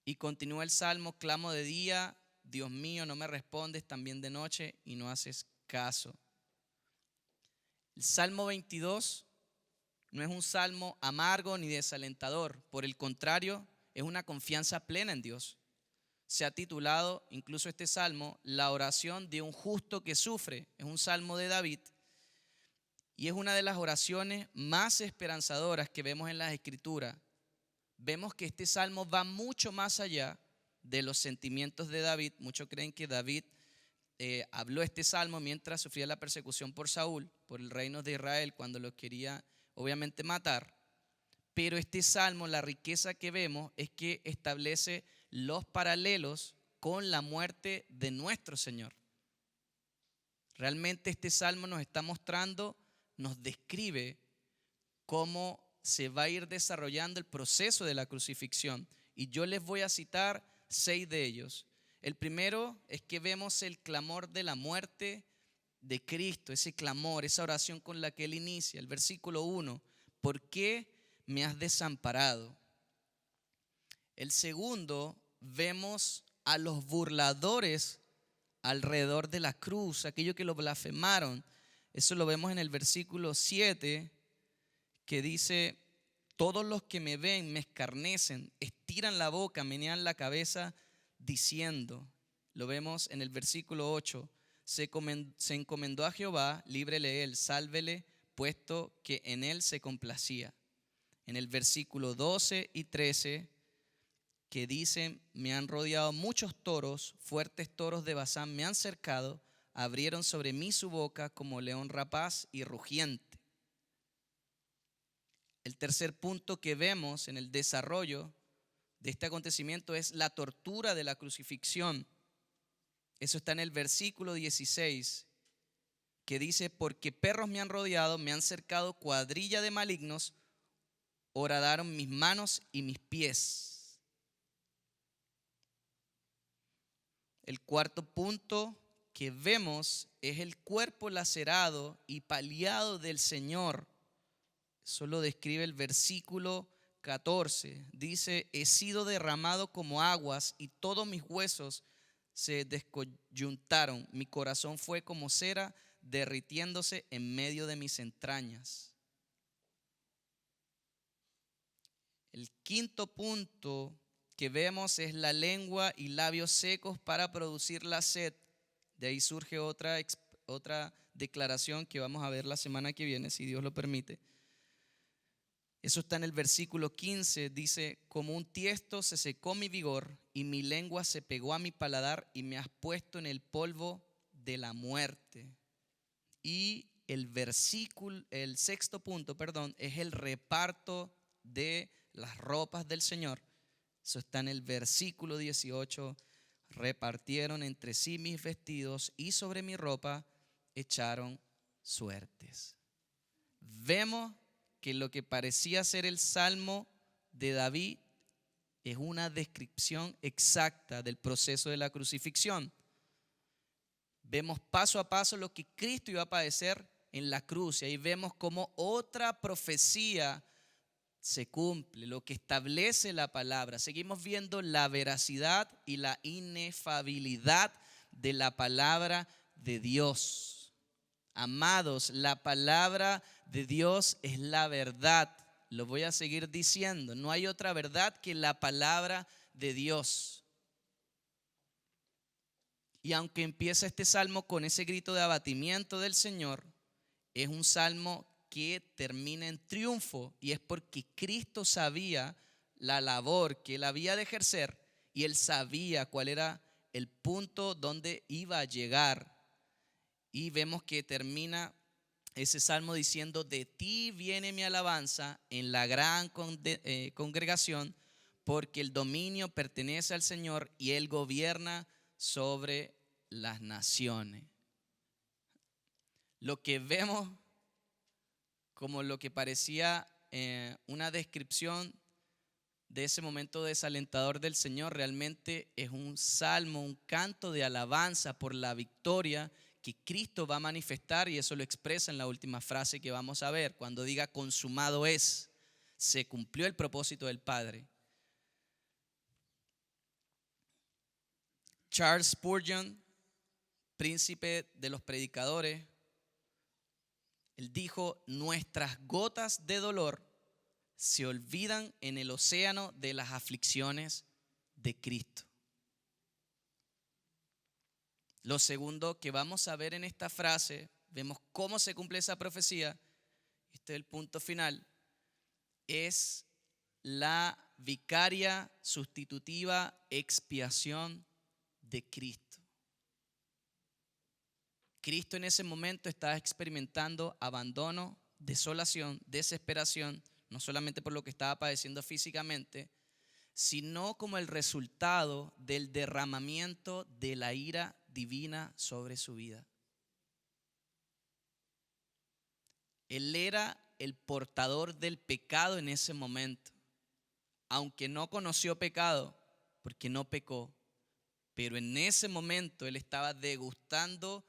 Y continúa el Salmo: clamo de día, Dios mío, no me respondes, también de noche y no haces caso. El Salmo 22 no es un salmo amargo ni desalentador, por el contrario, es una confianza plena en Dios. Se ha titulado incluso este salmo La oración de un justo que sufre. Es un salmo de David y es una de las oraciones más esperanzadoras que vemos en las Escrituras. Vemos que este salmo va mucho más allá de los sentimientos de David. Muchos creen que David habló este salmo mientras sufría la persecución por Saúl, por el reino de Israel, cuando lo quería obviamente matar. Pero este salmo, la riqueza que vemos es que establece los paralelos con la muerte de nuestro Señor. Realmente este salmo nos está mostrando, nos describe cómo se va a ir desarrollando el proceso de la crucifixión. Y yo les voy a citar 6 de ellos. El primero es que vemos el clamor de la muerte de Cristo, ese clamor, esa oración con la que Él inicia. El versículo 1, ¿por qué me has desamparado? El segundo, vemos a los burladores alrededor de la cruz, aquellos que lo blasfemaron. Eso lo vemos en el versículo 7, que dice: todos los que me ven me escarnecen, estiran la boca, menean la cabeza, diciendo. Lo vemos en el versículo 8, se encomendó a Jehová, líbrele él, sálvele, puesto que en él se complacía. En el versículo 12 y 13, que dicen: me han rodeado muchos toros, fuertes toros de Basán me han cercado, abrieron sobre mí su boca como león rapaz y rugiente. El tercer punto que vemos en el desarrollo de este acontecimiento es la tortura de la crucifixión. Eso está en el versículo 16, que dice: porque perros me han rodeado, me han cercado cuadrilla de malignos, horadaron mis manos y mis pies. El cuarto punto que vemos es el cuerpo lacerado y paliado del Señor. Eso lo describe el versículo 14. Dice: he sido derramado como aguas y todos mis huesos se descoyuntaron. Mi corazón fue como cera derritiéndose en medio de mis entrañas. El quinto punto que vemos es la lengua y labios secos para producir la sed. De ahí surge otra declaración que vamos a ver la semana que viene, si Dios lo permite. Eso está en el versículo 15, dice: como un tiesto se secó mi vigor y mi lengua se pegó a mi paladar y me has puesto en el polvo de la muerte. Y el sexto punto, es el reparto de las ropas del Señor. Eso está en el versículo 18, repartieron entre sí mis vestidos y sobre mi ropa echaron suertes. Vemos que lo que parecía ser el Salmo de David es una descripción exacta del proceso de la crucifixión. Vemos paso a paso lo que Cristo iba a padecer en la cruz, y ahí vemos cómo otra profecía se cumple, lo que establece la palabra. Seguimos viendo la veracidad y la inefabilidad de la palabra de Dios. Amados, la palabra de Dios es la verdad. Lo voy a seguir diciendo. No hay otra verdad que la palabra de Dios. Y aunque empieza este salmo con ese grito de abatimiento del Señor, es un salmo que termina en triunfo, y es porque Cristo sabía la labor que él había de ejercer y él sabía cuál era el punto donde iba a llegar. Y vemos que termina ese salmo diciendo: de ti viene mi alabanza en la gran congregación, porque el dominio pertenece al Señor y Él gobierna sobre las naciones. Lo que vemos como lo que parecía una descripción de ese momento desalentador del Señor, realmente es un salmo, un canto de alabanza por la victoria que Cristo va a manifestar, y eso lo expresa en la última frase que vamos a ver, cuando diga consumado es, se cumplió el propósito del Padre. Charles Spurgeon, príncipe de los predicadores, él dijo: nuestras gotas de dolor se olvidan en el océano de las aflicciones de Cristo. Lo segundo que vamos a ver en esta frase, vemos cómo se cumple esa profecía, este es el punto final, es la vicaria sustitutiva expiación de Cristo. Cristo en ese momento estaba experimentando abandono, desolación, desesperación, no solamente por lo que estaba padeciendo físicamente, sino como el resultado del derramamiento de la ira divina sobre su vida. Él era el portador del pecado en ese momento, aunque no conoció pecado, porque no pecó, pero en ese momento él estaba degustando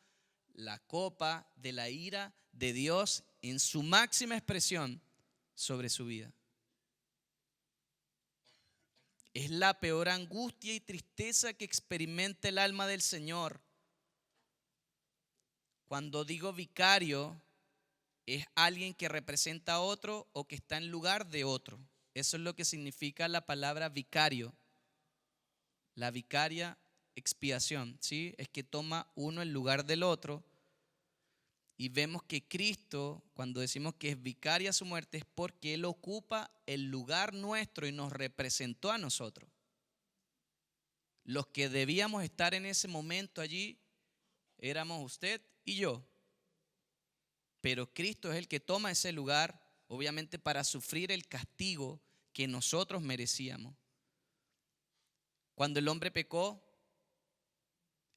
la copa de la ira de Dios en su máxima expresión sobre su vida. Es la peor angustia y tristeza que experimenta el alma del Señor. Cuando digo vicario, es alguien que representa a otro o que está en lugar de otro. Eso es lo que significa la palabra vicario. La vicaria expiación, ¿sí? Es que toma uno en lugar del otro. Y vemos que Cristo, cuando decimos que es vicaria su muerte, es porque Él ocupa el lugar nuestro y nos representó a nosotros. Los que debíamos estar en ese momento allí éramos usted y yo. Pero Cristo es el que toma ese lugar, obviamente para sufrir el castigo que nosotros merecíamos. Cuando el hombre pecó,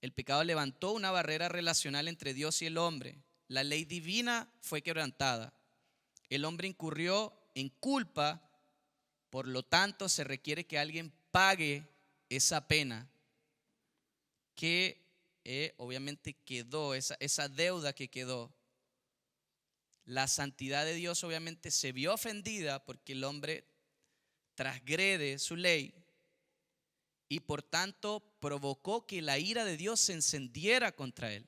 el pecado levantó una barrera relacional entre Dios y el hombre. La ley divina fue quebrantada. El hombre incurrió en culpa, por lo tanto se requiere que alguien pague esa pena que obviamente quedó, esa deuda que quedó. La santidad de Dios obviamente se vio ofendida porque el hombre transgrede su ley y por tanto provocó que la ira de Dios se encendiera contra él.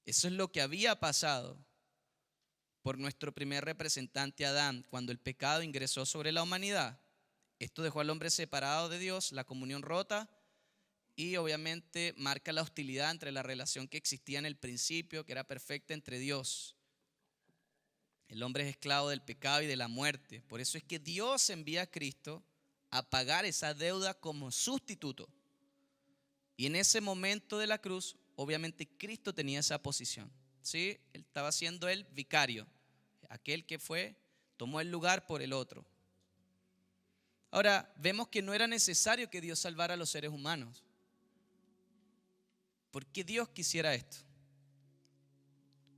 Eso es lo que había pasado por nuestro primer representante Adán cuando el pecado ingresó sobre la humanidad. Esto dejó al hombre separado de Dios, la comunión rota, y obviamente marca la hostilidad entre la relación que existía en el principio, que era perfecta, entre Dios. El hombre es esclavo del pecado y de la muerte. Por eso es que Dios envía a Cristo a pagar esa deuda como sustituto. Y en ese momento de la cruz, obviamente Cristo tenía esa posición, ¿sí? Él estaba siendo el vicario, aquel que tomó el lugar por el otro. Ahora, vemos que no era necesario que Dios salvara a los seres humanos. ¿Por qué Dios quisiera esto?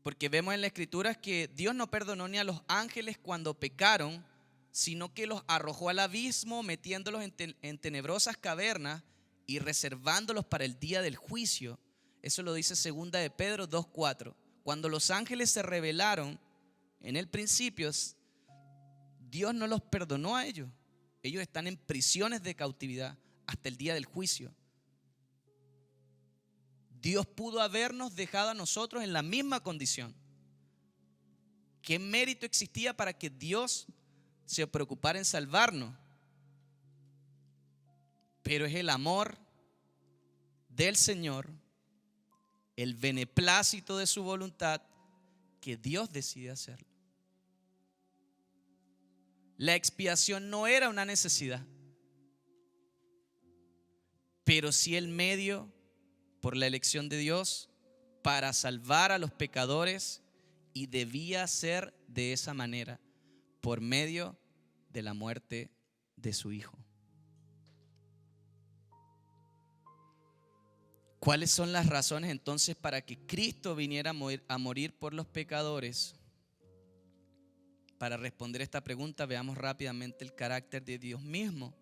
Porque vemos en la Escritura que Dios no perdonó ni a los ángeles cuando pecaron, sino que los arrojó al abismo, metiéndolos en tenebrosas cavernas y reservándolos para el día del juicio. Eso lo dice 2 de Pedro 2:4. Cuando los ángeles se rebelaron en el principio, Dios no los perdonó a ellos. Ellos están en prisiones de cautividad hasta el día del juicio. Dios pudo habernos dejado a nosotros en la misma condición. ¿Qué mérito existía para que Dios se preocupara en salvarnos? Pero es el amor del Señor, el beneplácito de su voluntad, que Dios decide hacerlo. La expiación no era una necesidad, pero sí el medio por la elección de Dios para salvar a los pecadores, y debía ser de esa manera, por medio de la muerte de su Hijo. ¿Cuáles son las razones entonces para que Cristo viniera a morir por los pecadores? Para responder esta pregunta, veamos rápidamente el carácter de Dios mismo.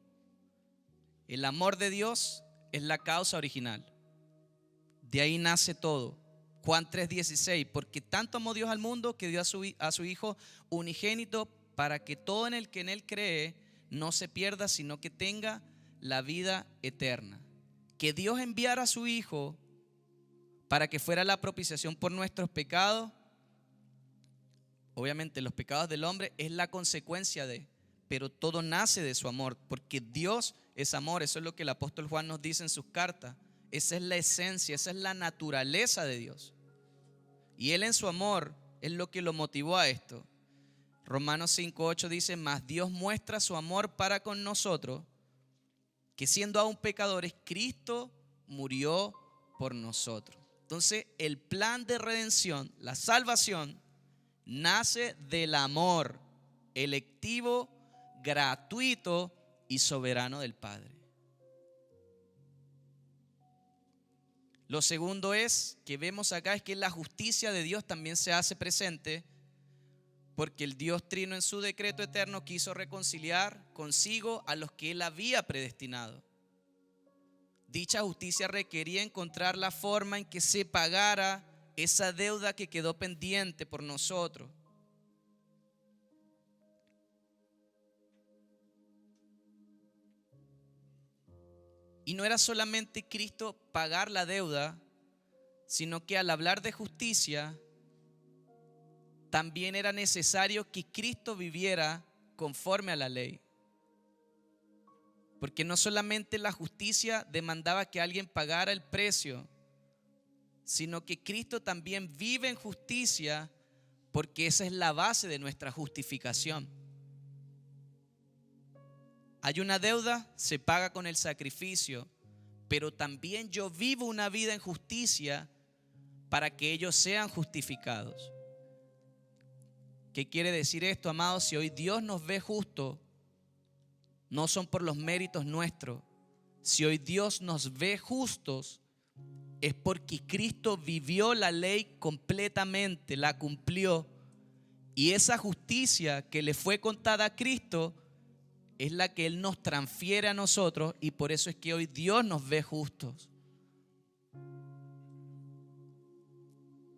El amor de Dios es la causa original. De ahí nace todo. Juan 3:16, porque tanto amó Dios al mundo que dio a su Hijo unigénito para que todo en el que en Él cree no se pierda, sino que tenga la vida eterna. Que Dios enviara a su Hijo para que fuera la propiciación por nuestros pecados. Obviamente los pecados del hombre es la consecuencia de, pero todo nace de su amor, porque Dios es amor. Eso es lo que el apóstol Juan nos dice en sus cartas. Esa es la esencia, esa es la naturaleza de Dios. Y Él en su amor es lo que lo motivó a esto. Romanos 5:8 dice, mas Dios muestra su amor para con nosotros, que siendo aún pecadores, Cristo murió por nosotros. Entonces el plan de redención, la salvación, nace del amor electivo, gratuito y soberano del Padre. Lo segundo es que vemos acá es que la justicia de Dios también se hace presente, porque el Dios Trino en su decreto eterno quiso reconciliar consigo a los que Él había predestinado. Dicha justicia requería encontrar la forma en que se pagara esa deuda que quedó pendiente por nosotros. Y no era solamente Cristo pagar la deuda, sino que al hablar de justicia, también era necesario que Cristo viviera conforme a la ley. Porque no solamente la justicia demandaba que alguien pagara el precio, sino que Cristo también vive en justicia, porque esa es la base de nuestra justificación. Hay una deuda, se paga con el sacrificio, pero también yo vivo una vida en justicia para que ellos sean justificados. ¿Qué quiere decir esto, amados? Si hoy Dios nos ve justos, no son por los méritos nuestros. Si hoy Dios nos ve justos, es porque Cristo vivió la ley completamente, la cumplió. Y esa justicia que le fue contada a Cristo es la que Él nos transfiere a nosotros, y por eso es que hoy Dios nos ve justos.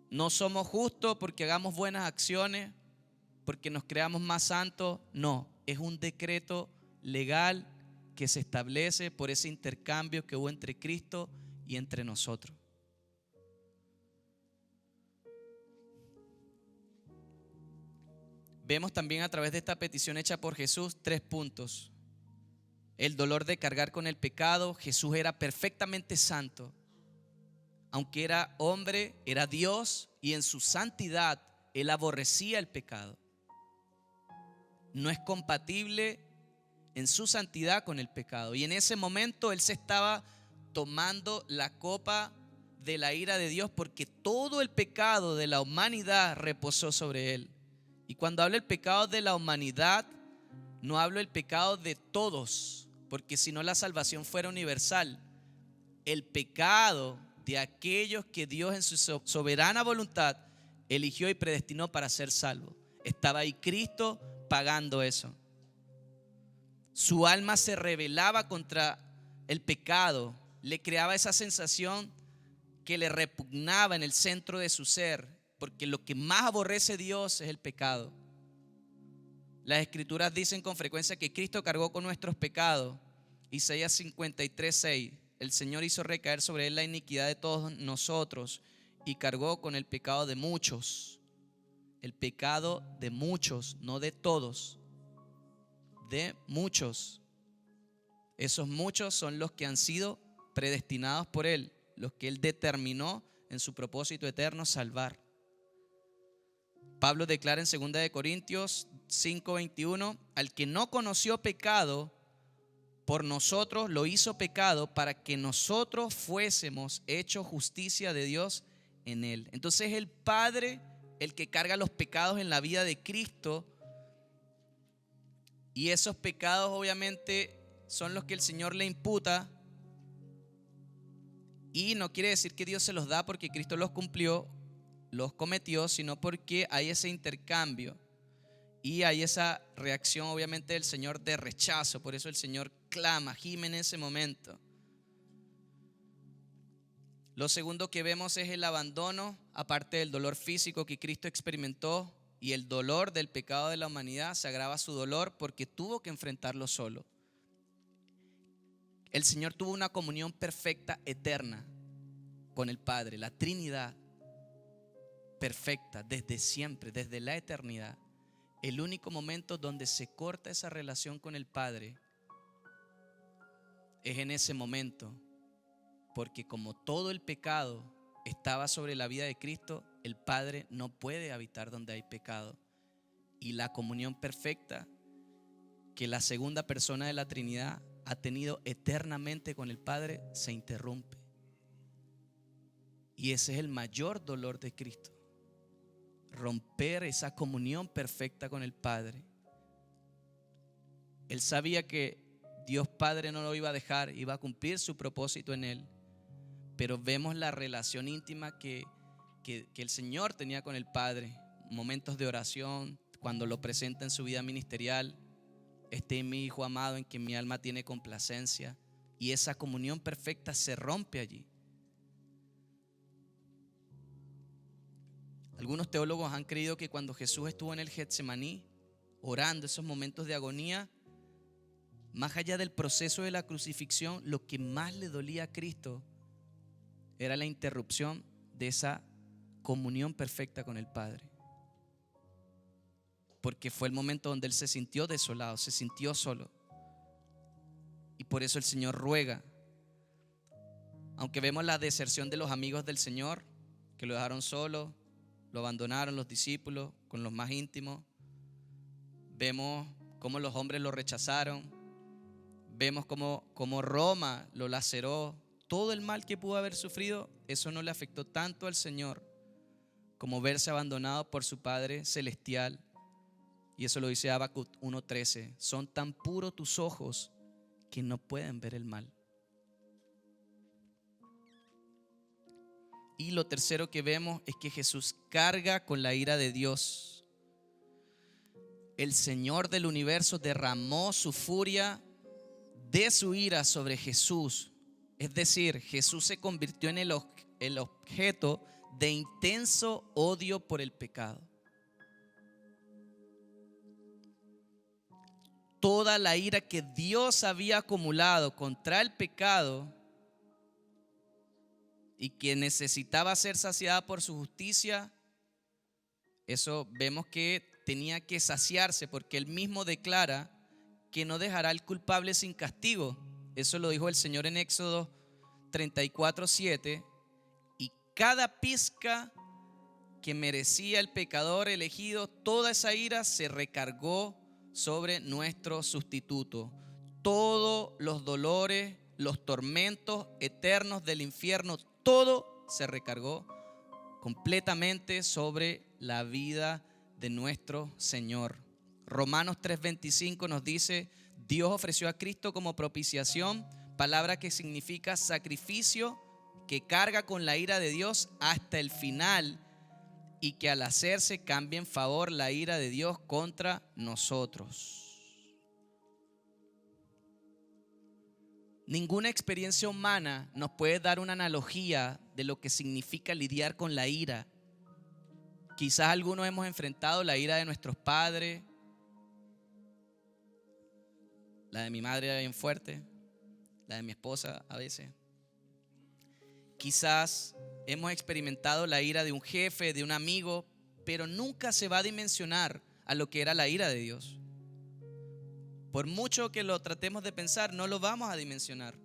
No somos justos porque hagamos buenas acciones, porque nos creamos más santos. No, es un decreto legal que se establece por ese intercambio que hubo entre Cristo y entre nosotros. Vemos también a través de esta petición hecha por Jesús 3 puntos. El dolor de cargar con el pecado. Jesús era perfectamente santo. Aunque era hombre, era Dios, y en su santidad Él aborrecía el pecado. No es compatible en su santidad con el pecado. Y en ese momento Él se estaba tomando la copa de la ira de Dios, porque todo el pecado de la humanidad reposó sobre Él. Y cuando hablo del pecado de la humanidad, no hablo del pecado de todos, porque si no la salvación fuera universal. El pecado de aquellos que Dios en su soberana voluntad eligió y predestinó para ser salvos. Estaba ahí Cristo pagando eso. Su alma se rebelaba contra el pecado, le creaba esa sensación que le repugnaba en el centro de su ser, porque lo que más aborrece Dios es el pecado. Las escrituras dicen con frecuencia que Cristo cargó con nuestros pecados. Isaías 53:6, el Señor hizo recaer sobre Él la iniquidad de todos nosotros y cargó con el pecado de muchos. El pecado de muchos, no de todos, de muchos. Esos muchos son los que han sido predestinados por Él, los que Él determinó en su propósito eterno salvar. Pablo declara en 2 Corintios 5:21, al que no conoció pecado, por nosotros lo hizo pecado para que nosotros fuésemos hechos justicia de Dios en Él. Entonces el Padre, el que carga los pecados en la vida de Cristo, y esos pecados obviamente son los que el Señor le imputa, Y no quiere decir que Dios se los da porque Cristo los cumplió, los cometió, sino porque hay ese intercambio y hay esa reacción obviamente del Señor de rechazo. Por eso el Señor clama, gime en ese momento. Lo segundo que vemos es el abandono, aparte del dolor físico que Cristo experimentó y el dolor del pecado de la humanidad, se agrava su dolor porque tuvo que enfrentarlo solo. El Señor tuvo una comunión perfecta, eterna con el Padre, la Trinidad perfecta desde siempre, desde la eternidad. El único momento donde se corta esa relación con el Padre es en ese momento, porque como todo el pecado estaba sobre la vida de Cristo, el Padre no puede habitar donde hay pecado. Y la comunión perfecta que la segunda persona de la Trinidad ha tenido eternamente con el Padre se interrumpe. Y ese es el mayor dolor de Cristo, romper esa comunión perfecta con el Padre. Él sabía que Dios Padre no lo iba a dejar, iba a cumplir su propósito en él. Pero vemos la relación íntima que el Señor tenía con el Padre. Momentos de oración, cuando lo presenta en su vida ministerial. Este es mi Hijo amado en quien mi alma tiene complacencia. Y esa comunión perfecta se rompe allí. Algunos teólogos han creído que cuando Jesús estuvo en el Getsemaní, orando esos momentos de agonía, más allá del proceso de la crucifixión, lo que más le dolía a Cristo era la interrupción de esa comunión perfecta con el Padre. Porque fue el momento donde Él se sintió desolado, se sintió solo. Y por eso el Señor ruega. Aunque vemos la deserción de los amigos del Señor, que lo dejaron solo, lo abandonaron los discípulos con los más íntimos. Vemos cómo los hombres lo rechazaron. Vemos cómo Roma lo laceró. Todo el mal que pudo haber sufrido, eso no le afectó tanto al Señor como verse abandonado por su Padre celestial. Y eso lo dice Habacuc 1:13. Son tan puros tus ojos que no pueden ver el mal. Y lo tercero que vemos es que Jesús carga con la ira de Dios. El Señor del universo derramó su furia de su ira sobre Jesús. Es decir, Jesús se convirtió en el objeto de intenso odio por el pecado. Toda la ira que Dios había acumulado contra el pecado y que necesitaba ser saciada por su justicia, eso vemos que tenía que saciarse, porque Él mismo declara que no dejará al culpable sin castigo. Eso lo dijo el Señor en Éxodo 34:7. Y cada pizca que merecía el pecador elegido, toda esa ira se recargó sobre nuestro sustituto. Todos los dolores, los tormentos eternos del infierno, todo se recargó completamente sobre la vida de nuestro Señor. Romanos 3:25 nos dice: Dios ofreció a Cristo como propiciación, palabra que significa sacrificio, que carga con la ira de Dios hasta el final, y que al hacerse cambia en favor la ira de Dios contra nosotros. Ninguna experiencia humana nos puede dar una analogía de lo que significa lidiar con la ira. Quizás algunos hemos enfrentado la ira de nuestros padres. La de mi madre era bien fuerte, la de mi esposa a veces. Quizás hemos experimentado la ira de un jefe, de un amigo, pero nunca se va a dimensionar a lo que era la ira de Dios. Por mucho que lo tratemos de pensar, no lo vamos a dimensionar.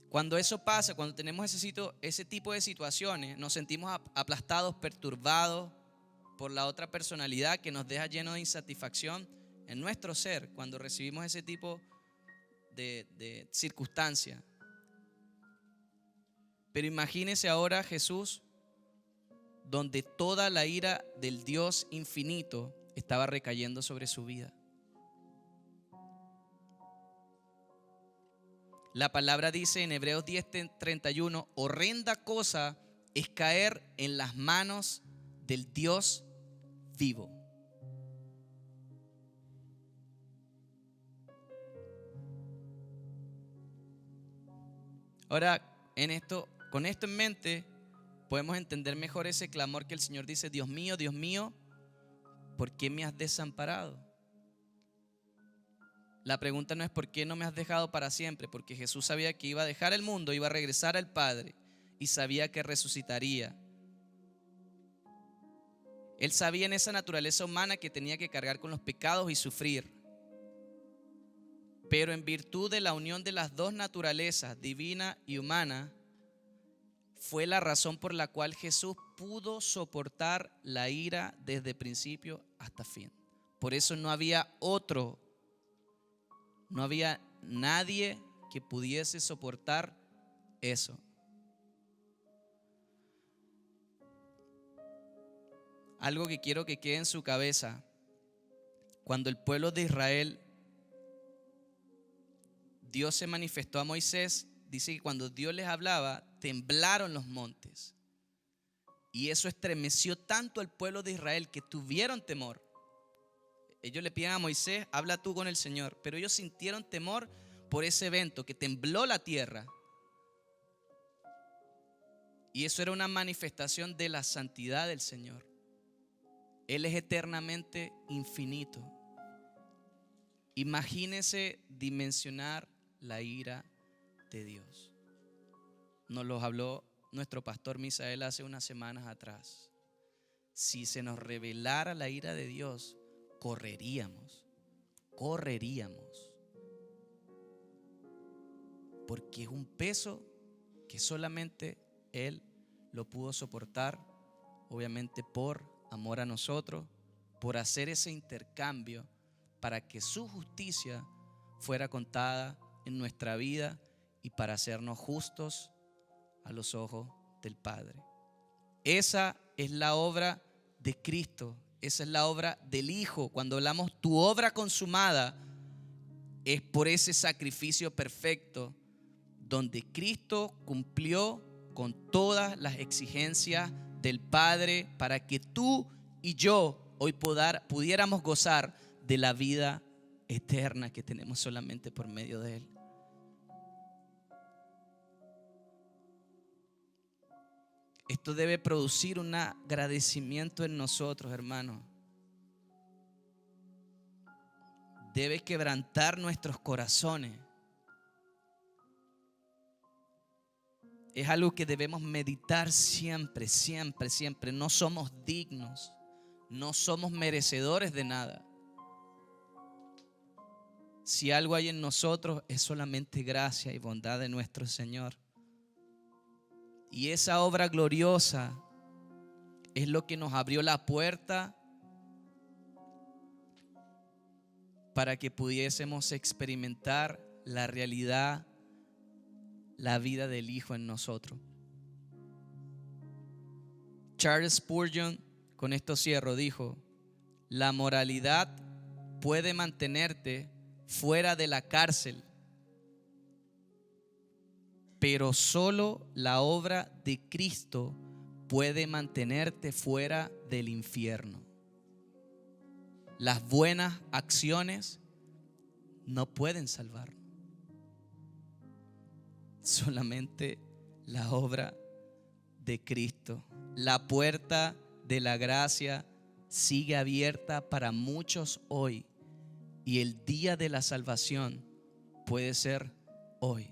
Cuando eso pasa, cuando tenemos ese tipo de situaciones, nos sentimos aplastados, perturbados por la otra personalidad que nos deja llenos de insatisfacción en nuestro ser cuando recibimos ese tipo de circunstancia. Pero imagínese ahora Jesús, donde toda la ira del Dios infinito estaba recayendo sobre su vida. La palabra dice en Hebreos 10:31, horrenda cosa es caer en las manos del Dios vivo. Ahora, con esto en mente, podemos entender mejor ese clamor que el Señor dice: Dios mío, ¿por qué me has desamparado? La pregunta no es ¿por qué no me has dejado para siempre? Porque Jesús sabía que iba a dejar el mundo, iba a regresar al Padre y sabía que resucitaría. Él sabía en esa naturaleza humana que tenía que cargar con los pecados y sufrir. Pero en virtud de la unión de las dos naturalezas, divina y humana, fue la razón por la cual Jesús pudo soportar la ira desde principio hasta fin. Por eso no había nadie que pudiese soportar eso. Algo que quiero que quede en su cabeza: cuando el pueblo de Israel, Dios se manifestó a Moisés, dice que cuando Dios les hablaba, temblaron los montes. Y eso estremeció tanto al pueblo de Israel que tuvieron temor. Ellos le piden a Moisés: habla tú con el Señor. Pero ellos sintieron temor por ese evento, que tembló la tierra. Y eso era una manifestación de la santidad del Señor. Él es eternamente infinito. Imagínese dimensionar la ira de Dios. Nos lo habló nuestro pastor Misael hace unas semanas atrás. Si se nos revelara la ira de Dios, correríamos. Porque es un peso que solamente Él lo pudo soportar, obviamente por amor a nosotros, por hacer ese intercambio para que su justicia fuera contada en nuestra vida y para hacernos justos a los ojos del Padre. Esa es la obra de Cristo, esa es la obra del Hijo. Cuando hablamos tu obra consumada, es por ese sacrificio perfecto donde Cristo cumplió con todas las exigencias del Padre para que tú y yo hoy pudiéramos gozar de la vida eterna que tenemos solamente por medio de Él. Esto debe producir un agradecimiento en nosotros, hermanos. Debe quebrantar nuestros corazones. Es algo que debemos meditar siempre. No somos dignos, no somos merecedores de nada. Si algo hay en nosotros, es solamente gracia y bondad de nuestro Señor. Y esa obra gloriosa es lo que nos abrió la puerta para que pudiésemos experimentar la realidad, la vida del Hijo en nosotros. Charles Spurgeon, con esto cierro, dijo: la moralidad puede mantenerte fuera de la cárcel, pero solo la obra de Cristo puede mantenerte fuera del infierno. Las buenas acciones no pueden salvarnos. Solamente la obra de Cristo. La puerta de la gracia sigue abierta para muchos hoy, y el día de la salvación puede ser hoy.